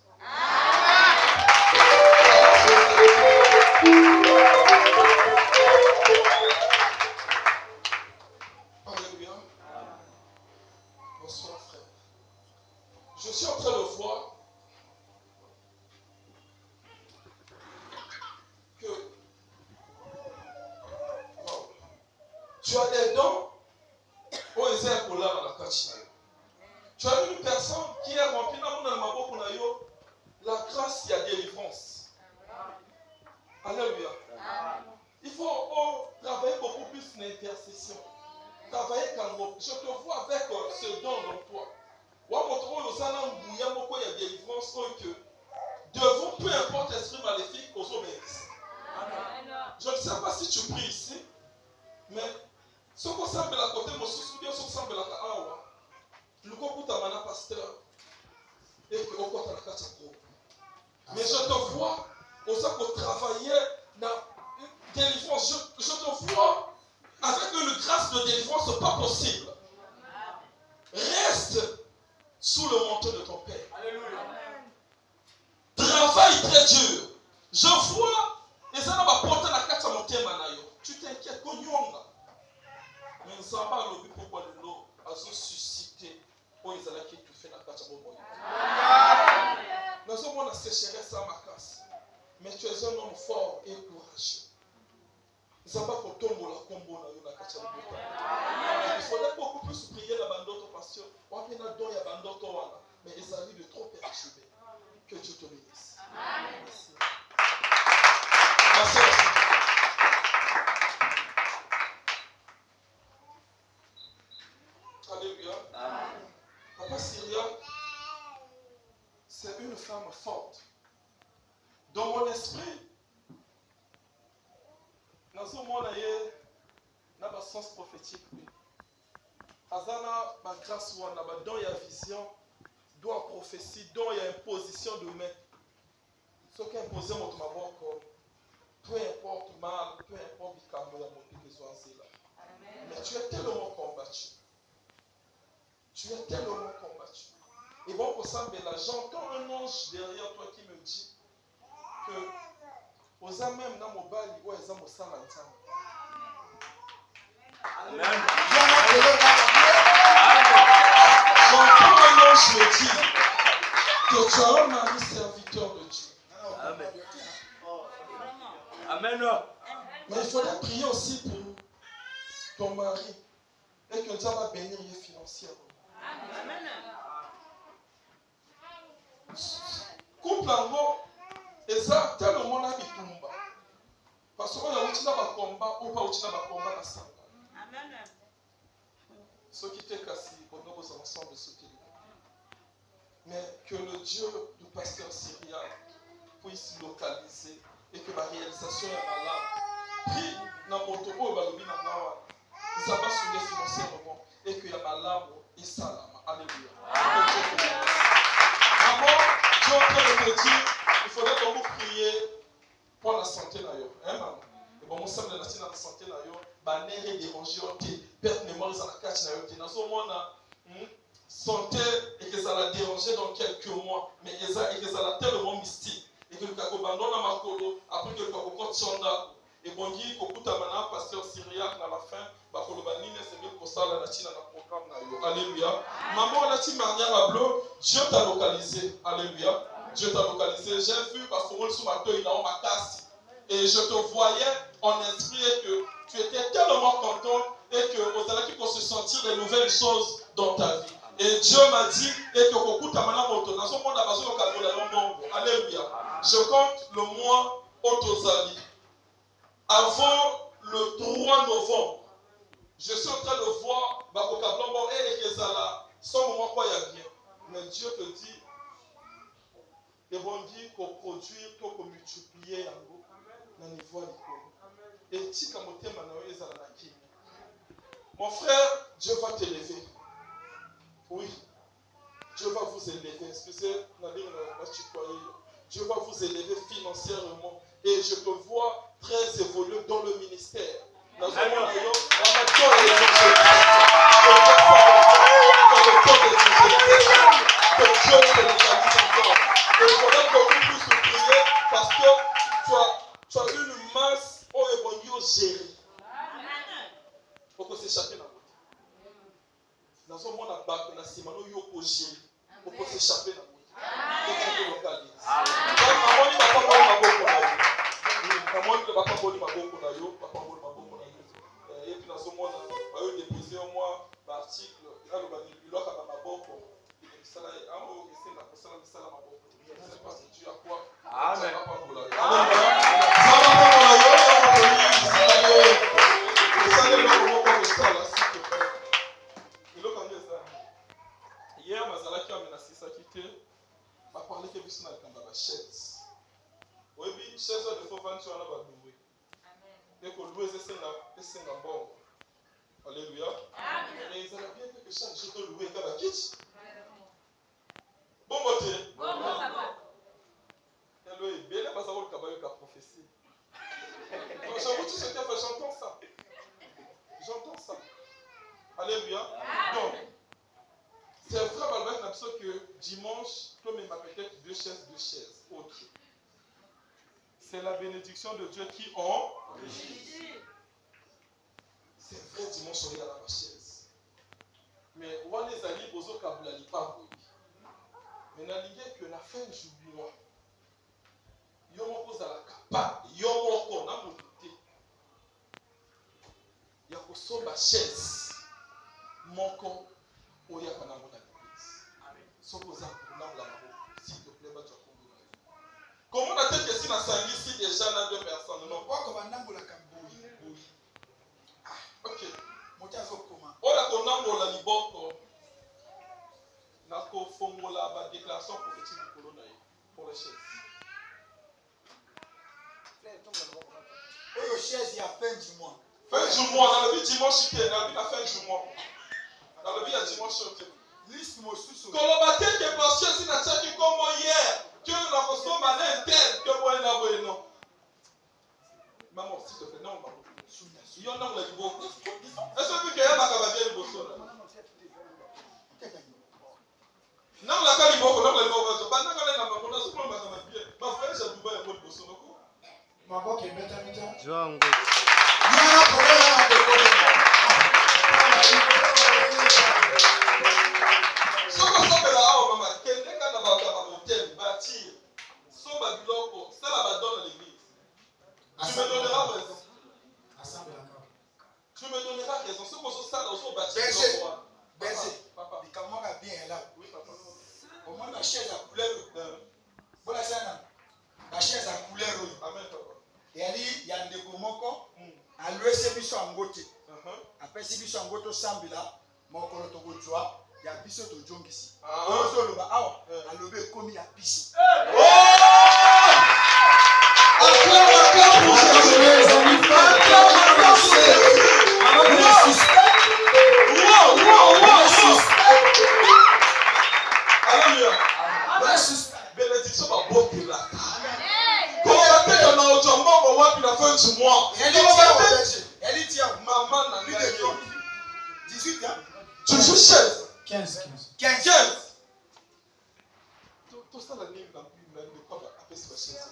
Alléluia. Bonsoir frère. Je suis en train de voir que tu as des dons au Ezek ou là dans la Kachina. Tu as une personne qui est remplie la grâce, il y a délivrance. Alléluia. Il faut travailler beaucoup plus l'intercession. Travailler quand je te vois avec ce don dans toi. Devant peu importe l'esprit maléfique, je ne sais pas si tu pries ici, mais ce qu'on semble à côté, ce qu'on semble à Awa, le comportement pasteur, et que au côté de la mais je te vois, on sait qu'on travailler dans une délivrance. Je te vois avec une grâce de délivrance, c'est pas possible. Reste sous le manteau de ton Père. Alléluia. Travaille très dur. Je vois les gens qui portent la carte à mon thème. Tu t'inquiètes, mais nous savons pas pourquoi l'eau a suscité pour les gens qui tout fait la carte à mon thème. Nous avons la sécheresse à ma casse. Mais tu es un homme fort et courageux. Nous savons qu'on tombe la combo la carte à mon thème. Il faudrait beaucoup plus prier la bandoto parce que on a don ya bandoto wala, mais ils arrivent de trop perturber. Que Dieu te bénisse. Merci. Merci. Alléluia. Papa Syria, c'est une femme forte. Dans mon esprit, dans ce monde, il y a un sens prophétique. Azana, ma grâce, dans la vision, dans la prophétie, dans la imposition de main. Ce qui est imposé, peu importe mal, peu importe mais tu es tellement combattu. Tu es tellement combattu. Et bon, pour ça, j'entends un ange derrière toi qui me dit que aux âmes même dans mon bal, ils ont au sein Amen. J'entends un ange me dire que tu as un mari serviteur de Dieu. Amen. Amen. Mais il faudrait prier aussi pour ton mari et que Dieu va bénir financièrement. Amen. couple yango eza tellement na bitumba parce que oyo utina ba combat ou pas utina ba combat basanga amen soki te kasi bongo za ensemble soki mais que le Dieu du pasteur Syria puisse localiser et que la réalisation est malade puis na moto oyo balobi na ngawa ça va souder financièrement et que ya malamu isalama alléluia maman Dieu en train de te dire il faudrait que vous priez pour la santé là yo hein maman et bon mon semble de la santé là yo banere déranger te perte mémoire za la kati na yo te nazo mona santé et que ça la déranger dans quelques mois mais et que ça la tellement mystique et que le kakobando na makolo après que le kakokot sonda et bongi kokuta mana pasteur syriaque na la fin ba koloba nini c'est bien pour ça la china na programme na yo alléluia maman la chine manière bleu Dieu t'a localisé alléluia Dieu t'a localisé j'ai vu parce que on sous ma toile na ma casse et je te voyais en esprit et que tu étais tellement content et que vous allez pour se sentir de nouvelles choses dans ta vie et Dieu m'a dit et que kokuta mana moto na so mona bazo kabola longo alléluia je compte le mois Otozali avant le 3 novembre, je suis en train de voir Bakoka Blanc et Kezala, sans moment quoi il y a bien. Mais Dieu te dit, et bon dit qu'on produit, qu'on multiplie dans le niveau de et si comme thème mon frère, Dieu va t'élever. Oui, Dieu va vous élever. Excusez, Dieu va vous élever financièrement. Et je te vois très évolué dans le ministère. Dans le monde, il faudrait beaucoup plus te prier parce que tu as une masse où il faut gérer. Il faut s'échapper dans le monde. Dans le monde, il faut gérer. Il faut s'échapper dans le monde. Il faut localiser. Maman, papa boli maboko na yo, papa boli maboko na yo. Et puis dans ce monde, on va déposer au moins l'article, là le bani, il aura ma maboko. Et ça là, en haut, c'est la personne qui sala maboko. Je ne sais pas si tu as quoi. Amen. Ça va pas pour la yo. Ça va pas pour la yo, ça va pour la yo. Ça là, le maboko de ça là, s'il te plaît. Il a quand même ça. Hier, Mazala qui a menacé ça quitter, m'a parlé que vous n'avez pas la chaise. Oui, chaise de faux vent, tu en as pas loué. Et que louer, c'est un bon. Alléluia. Et ils avaient bien fait que chaque jour de louer, quand la quitte. Bon, côté. Bon, elle est belle, parce que vous avez prophétie. J'avoue, tout ce qu'il a fait, j'entends ça. J'entends ça. Alléluia. Donc, c'est vrai, malgré que dimanche, toi, même peut-être deux chaises. Autre. C'est la bénédiction de Dieu qui enrichit. C'est vrai, dimanche, on est à la chaise. Mais on les alliés, bozo kabulali pas. Mais na ligue que la fin du mois, yomo pose à la capa, yomo ko na moté. Ya ko somba chaise. Moko oya kana mona l'église. Amen. Sokoza pour la s'il te plaît, tu comment on a dit que si on a ici déjà là deux personnes, non? Oui. Ok. On a qu'on a liboko. On a qu'on fongola la déclaration prophétique du colonel pour les chaises. Oh, les chaises, il y a fin du mois. Fin du mois, dans le dimanche, dans la fin du mois. Dans le dimanche, liste mon sous. Colombaté que parce que si on a dit comme hier. Que nous avons sommé un tel que moi et la non. Maman, s'il te plaît, non, maman. Il y en a qui ont beaucoup. Est-ce que tu as un peu de non, la cali beaucoup, non, la beaucoup. Bah, non, la maman, on a souvent ma bien. Ma frère, j'ai doublé un peu de bosso. Maman, qui est bête à mi-temps. Django. Tu me donneras raison. Tu me donneras raison. Ce qu'on se sent dans son bâtiment. Papa. Comment on a bien là? Oui, papa. Comment la chaise a couleur? yali ya ndeko moko alwese biso angote apesi biso angoto sambila mokolo tokozwa ya biso tojongisi ozoloba awa alobe ekomi ya biso bénédiction va botter la table. Quand on a fait un enjambement, on va puis la fin du mois. Elle dit maman n'a plus de 18 ans. Tu joues 16. 15. Tout ça, la ligne, le corps après ce chaise.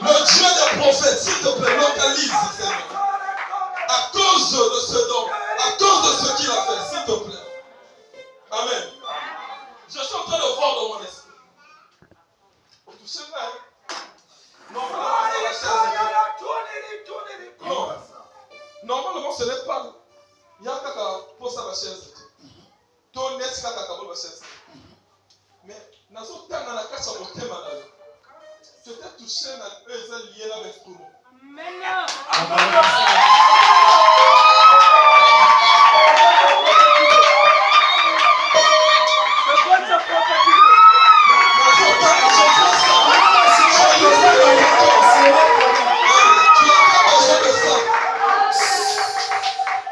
Le Dieu des prophètes, s'il te plaît, localise, Seigneur. À cause de ce don, à cause de ce qu'il a fait, s'il te plaît. Amen. Je suis en train de voir dans mon esprit. Vous touchez là, hein? Normalement, c'est la chaise. Non. Normalement, ce n'est pas. Il y a quelqu'un pour ça la chaise. Ton net, c'est quelqu'un pour la chaise. Mais, dans ce temps, dans la casse, on va te tu t'es touché dans eux, lié avec tout le monde. Amen.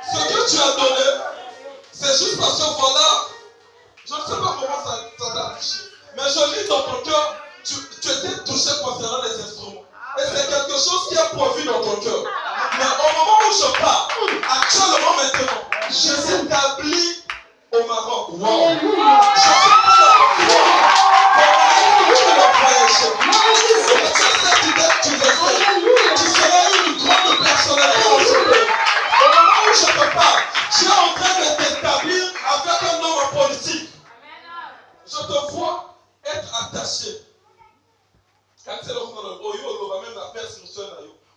Ce que tu as donné, c'est juste parce que voilà, je ne sais pas comment ça t'a touché, mais je lis dans ton cœur. Tu étais touché concernant les instruments. Et c'est quelque chose qui a pourvu dans ton cœur. Mais au moment où je parle, actuellement maintenant, je s'établis au Maroc. Wow. Je sais pas dans ton tu seras une grande personnalité aujourd'hui. Au moment où je te parle, tu es en train de t'établir avec un homme politique. Je te vois être attaché. Quand c'est le même la persécution,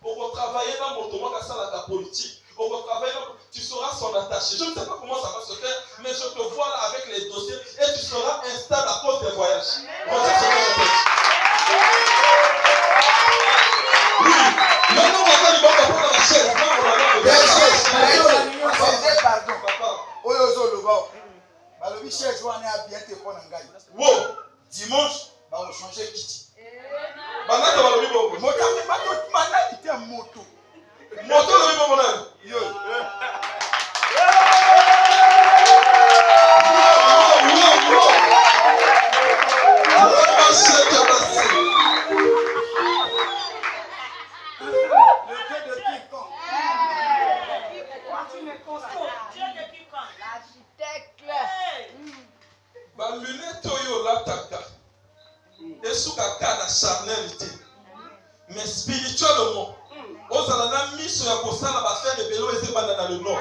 on va travailler dans mon tournoi dans la politique. On va travailler dans, tu seras son attaché. Je ne sais pas comment ça va se faire, mais je te vois là avec les dossiers et tu seras instable à cause des voyages. Oui, maintenant on va aller prendre la chaise. Pardon, papa. Dimanche, on va changer Kitty. Mais spirituellement, on a mis sur la console à la faire de vélo et c'est pas dans le nord.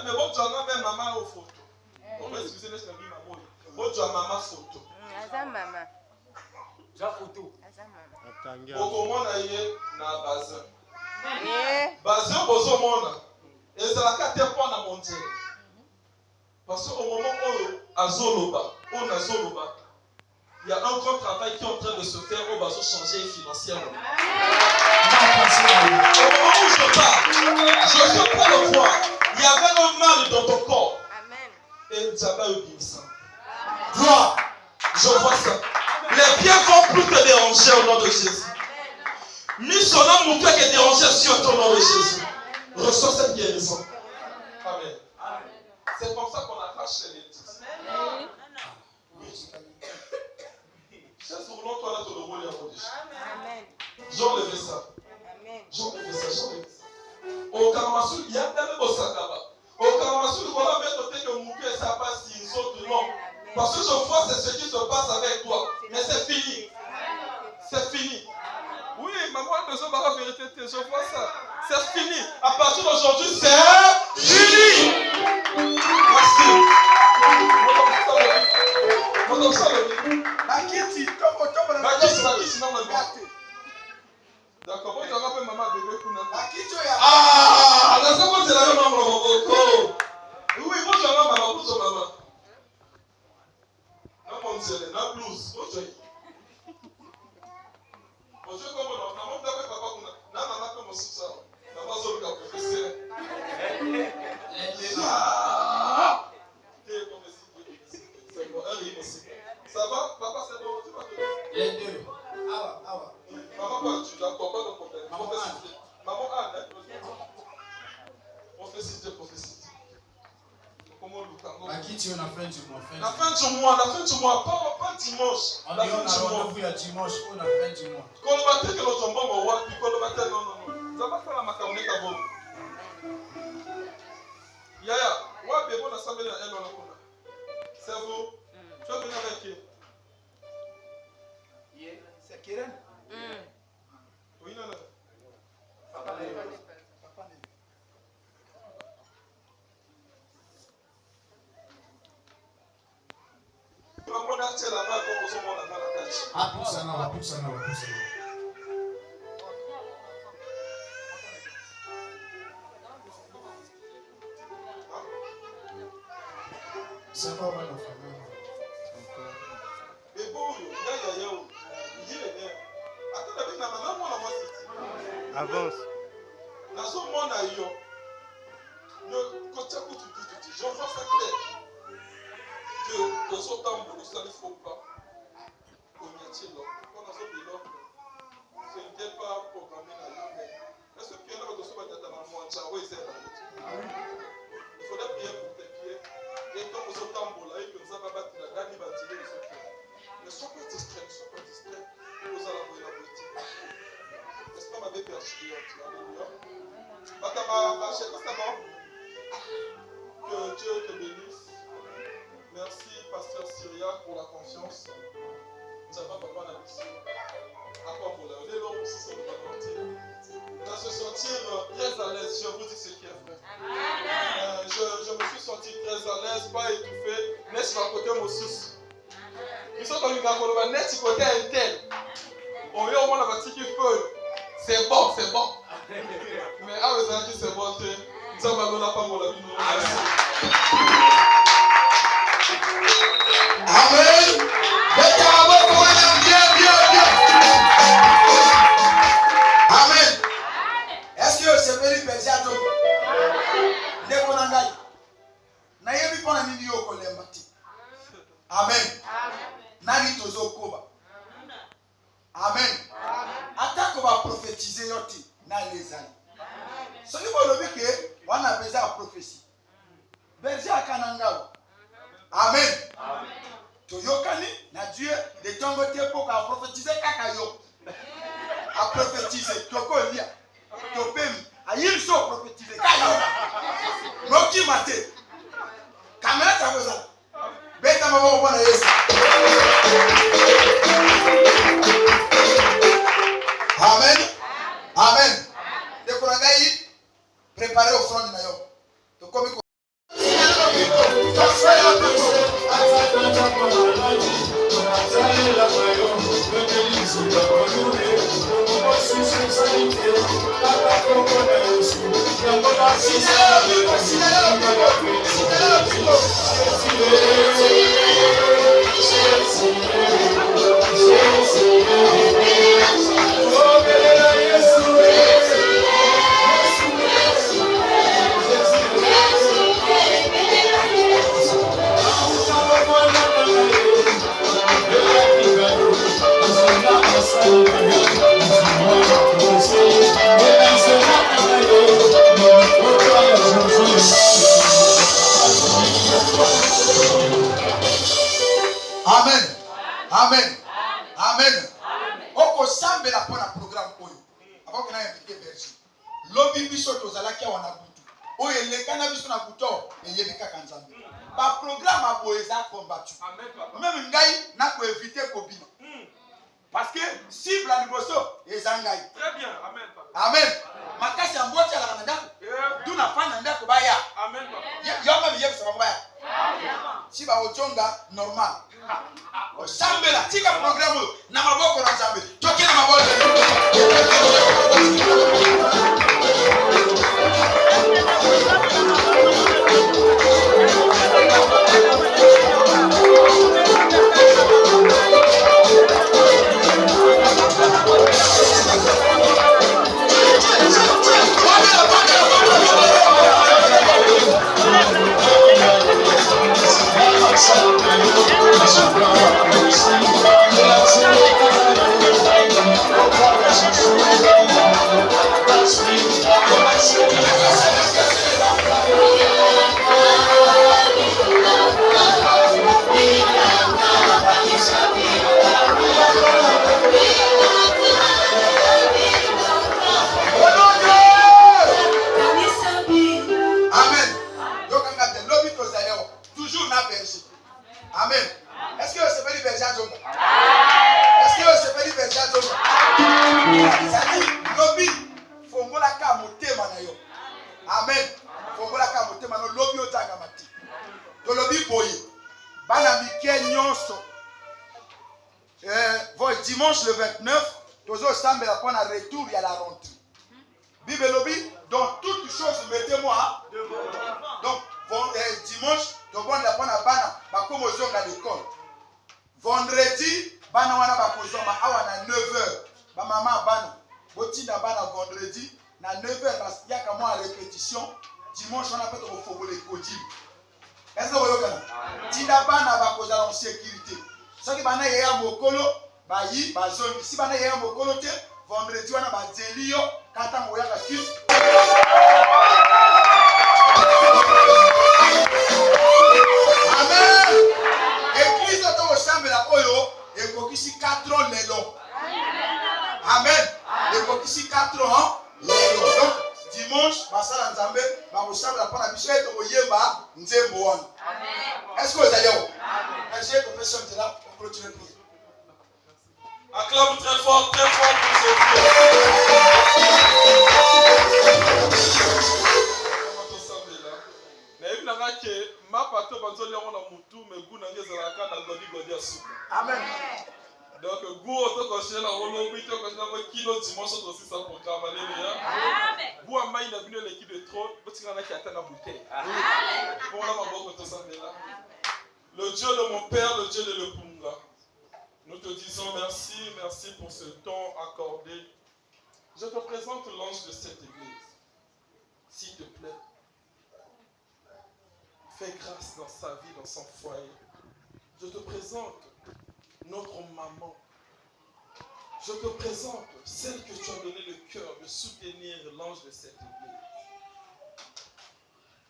Mais bon, tu as même maman au photo. On va excuser les services maman. Bon, tu as maman photo. Maman. J'ai photo. Au comment on a eu na bazin. Bazin bozo mona. Et c'est la quatrième fois dans mon Dieu. Parce qu'au moment où Azoloba, il y a un grand travail qui est en train de se faire au bateau changer financièrement. Au moment où je parle, je suis près de voir. Il y avait un mal dans ton corps. Et Nzaba Ubimsa. Gloire. Je vois ça. Les pieds vont plus te déranger au nom de Jésus. Missionnaire, mon cœur est dérangé sur ton nom de Jésus. Reçois cette guérison. Amen. C'est comme ça qu'on attache les bêtises. C'est sur l'autre, toi là, tu le roules à mon Dieu. J'enlève ça. J'enlève ça. Au Karamasu, il y a même au Sakaba. Au Karamasu, voilà, mais tu que mon cœur, ça passe si ils autres non. Parce que je vois, c'est ce qui se passe avec toi. Mais c'est fini. C'est fini. Oui, maman a besoin de la vérité. Je vois ça. C'est fini. À partir d'aujourd'hui, c'est fini. La fin du mois, pas dimanche. La fin du mois. Quand le matin que l'on tombe au roi, puis quand le matin, non. Nous allons faire la macaroni à vous. Yaya, ouais, bien bon, l'assemblée à elle, on a. C'est vous. Tu vas venir avec qui? C'est Keren. Oui, non. Papa. Avance. J'en vois ça clair. Que dans ce temps, ça ne faut pas. Ce n'était pas programmé dans le mais est-ce que Pierre va se mettre dans le monde? Il faudrait prier pour tes pieds. Et quand vous êtes en boula, et que nous avons battu la dernière bâtiment de ce pied. Ne sois pas distrait, Vous allez envoyer la politique. N'est-ce pas ma bébé archie? Alléluia. Que Dieu te bénisse. Merci, Pasteur Syria, pour la confiance. Ça va, papa, la mission. À quoi pour la l'homme aussi, ça va partir. On va se sentir très à l'aise. Je vous dis ce qui est vrai. Je me suis senti très à l'aise, pas étouffé. Mais je vais à côté de mon sous. Ils sont comme une gars, net du côté intel. On vient au moins la bâtie qui feu. C'est bon. Mais à vous dire que c'est bon, ça va nous la pas mon avis. Amen. Amen. Est-ce que c'est venu penser à toi? Amen. Nani tozo koba. Amen. Attaque va prophétiser yoti na les années. Ce qui veut dire que on a besoin de prophétie. Berger à Kanangao. Amen. Toyokani na Dieu de ton côté pour prophétiser kakayo. A prophétiser tokolia. Topemi. Ayil so prophétiser kayo. Noki mate. Kamera taboza. Beta mama bwana Yesu. Amen. Amen. Dekorangai préparer offrande na yo. Tokomi ko. Amen. Amen. Amen. Oko sambe la pona programme oyo. Avant qu'on a invité Berger. Lobi biso tozalaki wana butu. Oyo lekana biso na buto eyebika kanzambe. Ba programme aboyeza combattu. Même ngai na ko éviter kobina. Parce que cible à liboso ezangai. Très bien. Amen. Amen. Makasi ambocha la kananda. Duna fana ndako baya. Amen. Yoma biye bisa baya. Si ba ojonga normal. Sambe la tika programme na maboko na Nzambe. Toki na maboko. dimanche le 29, toujours samedi pour un retour à la rentrée. Bible lobby, dans toutes choses, mettez-moi devant. Donc, dimanche, donc on a pas bana, comme aux gens à l'école. Vendredi, bana wana ba kozoma awa na 9h. Ba maman bana, botinda bana vendredi na 9h parce qu'il y a comme une répétition. Dimanche on a fait au football les codines. Est-ce que vous voyez? Tinda bana ba kozala en sécurité. Ce qui bana yaya mokolo, ba yi ba zone. Si bana yaya mokolo te, vendredi wana ba zelio kata ngoya ka kiss. Amen. Église dans le chambre la oyo et kokisi 4 ans lelo. Amen. Et kokisi 4 ans lelo. Donc dimanche basala nzambe ba ko chambre la pona biso eto yemba nzembo wana. Amen. Est-ce que vous allez où? Amen. J'ai une question de là pour clôturer plus. Acclame très fort pour Jésus. Amen. Donc, vous, autant que je la rolobi, tant que je la kilo dimanche aussi ça programme. Alléluia. Vous, en main, il a venu l'équipe de trop, vous tirez qui atteint la bouteille. Pour la maman, tout ça là. Le Dieu de mon père, le Dieu de l'Epunga. Nous te disons merci, merci pour ce temps accordé. Je te présente l'ange de cette église. S'il te plaît, fais grâce dans sa vie, dans son foyer. Je te présente notre maman. Je te présente celle que tu as donné le cœur de soutenir l'ange de cette église.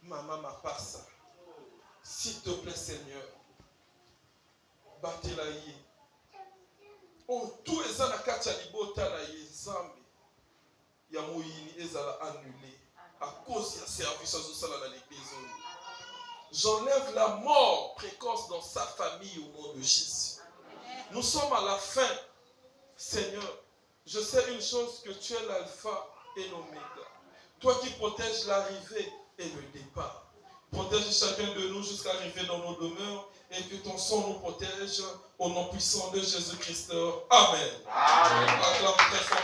Maman Mapassa, s'il te plaît Seigneur, Batelaye. Oh, tout est dans la carte libota na yezambe. Ya moyini ezala annulé à cause du service à Zousala dans l'église. J'enlève la mort précoce dans sa famille au nom de Jésus. Nous sommes à la fin. Seigneur, je sais une chose, que tu es l'alpha et l'oméga. Toi qui protèges l'arrivée et le départ. Protège chacun de nous jusqu'à arriver dans nos demeures et que ton sang nous protège au nom puissant de Jésus-Christ. Amen. Amen. Acclame très fort.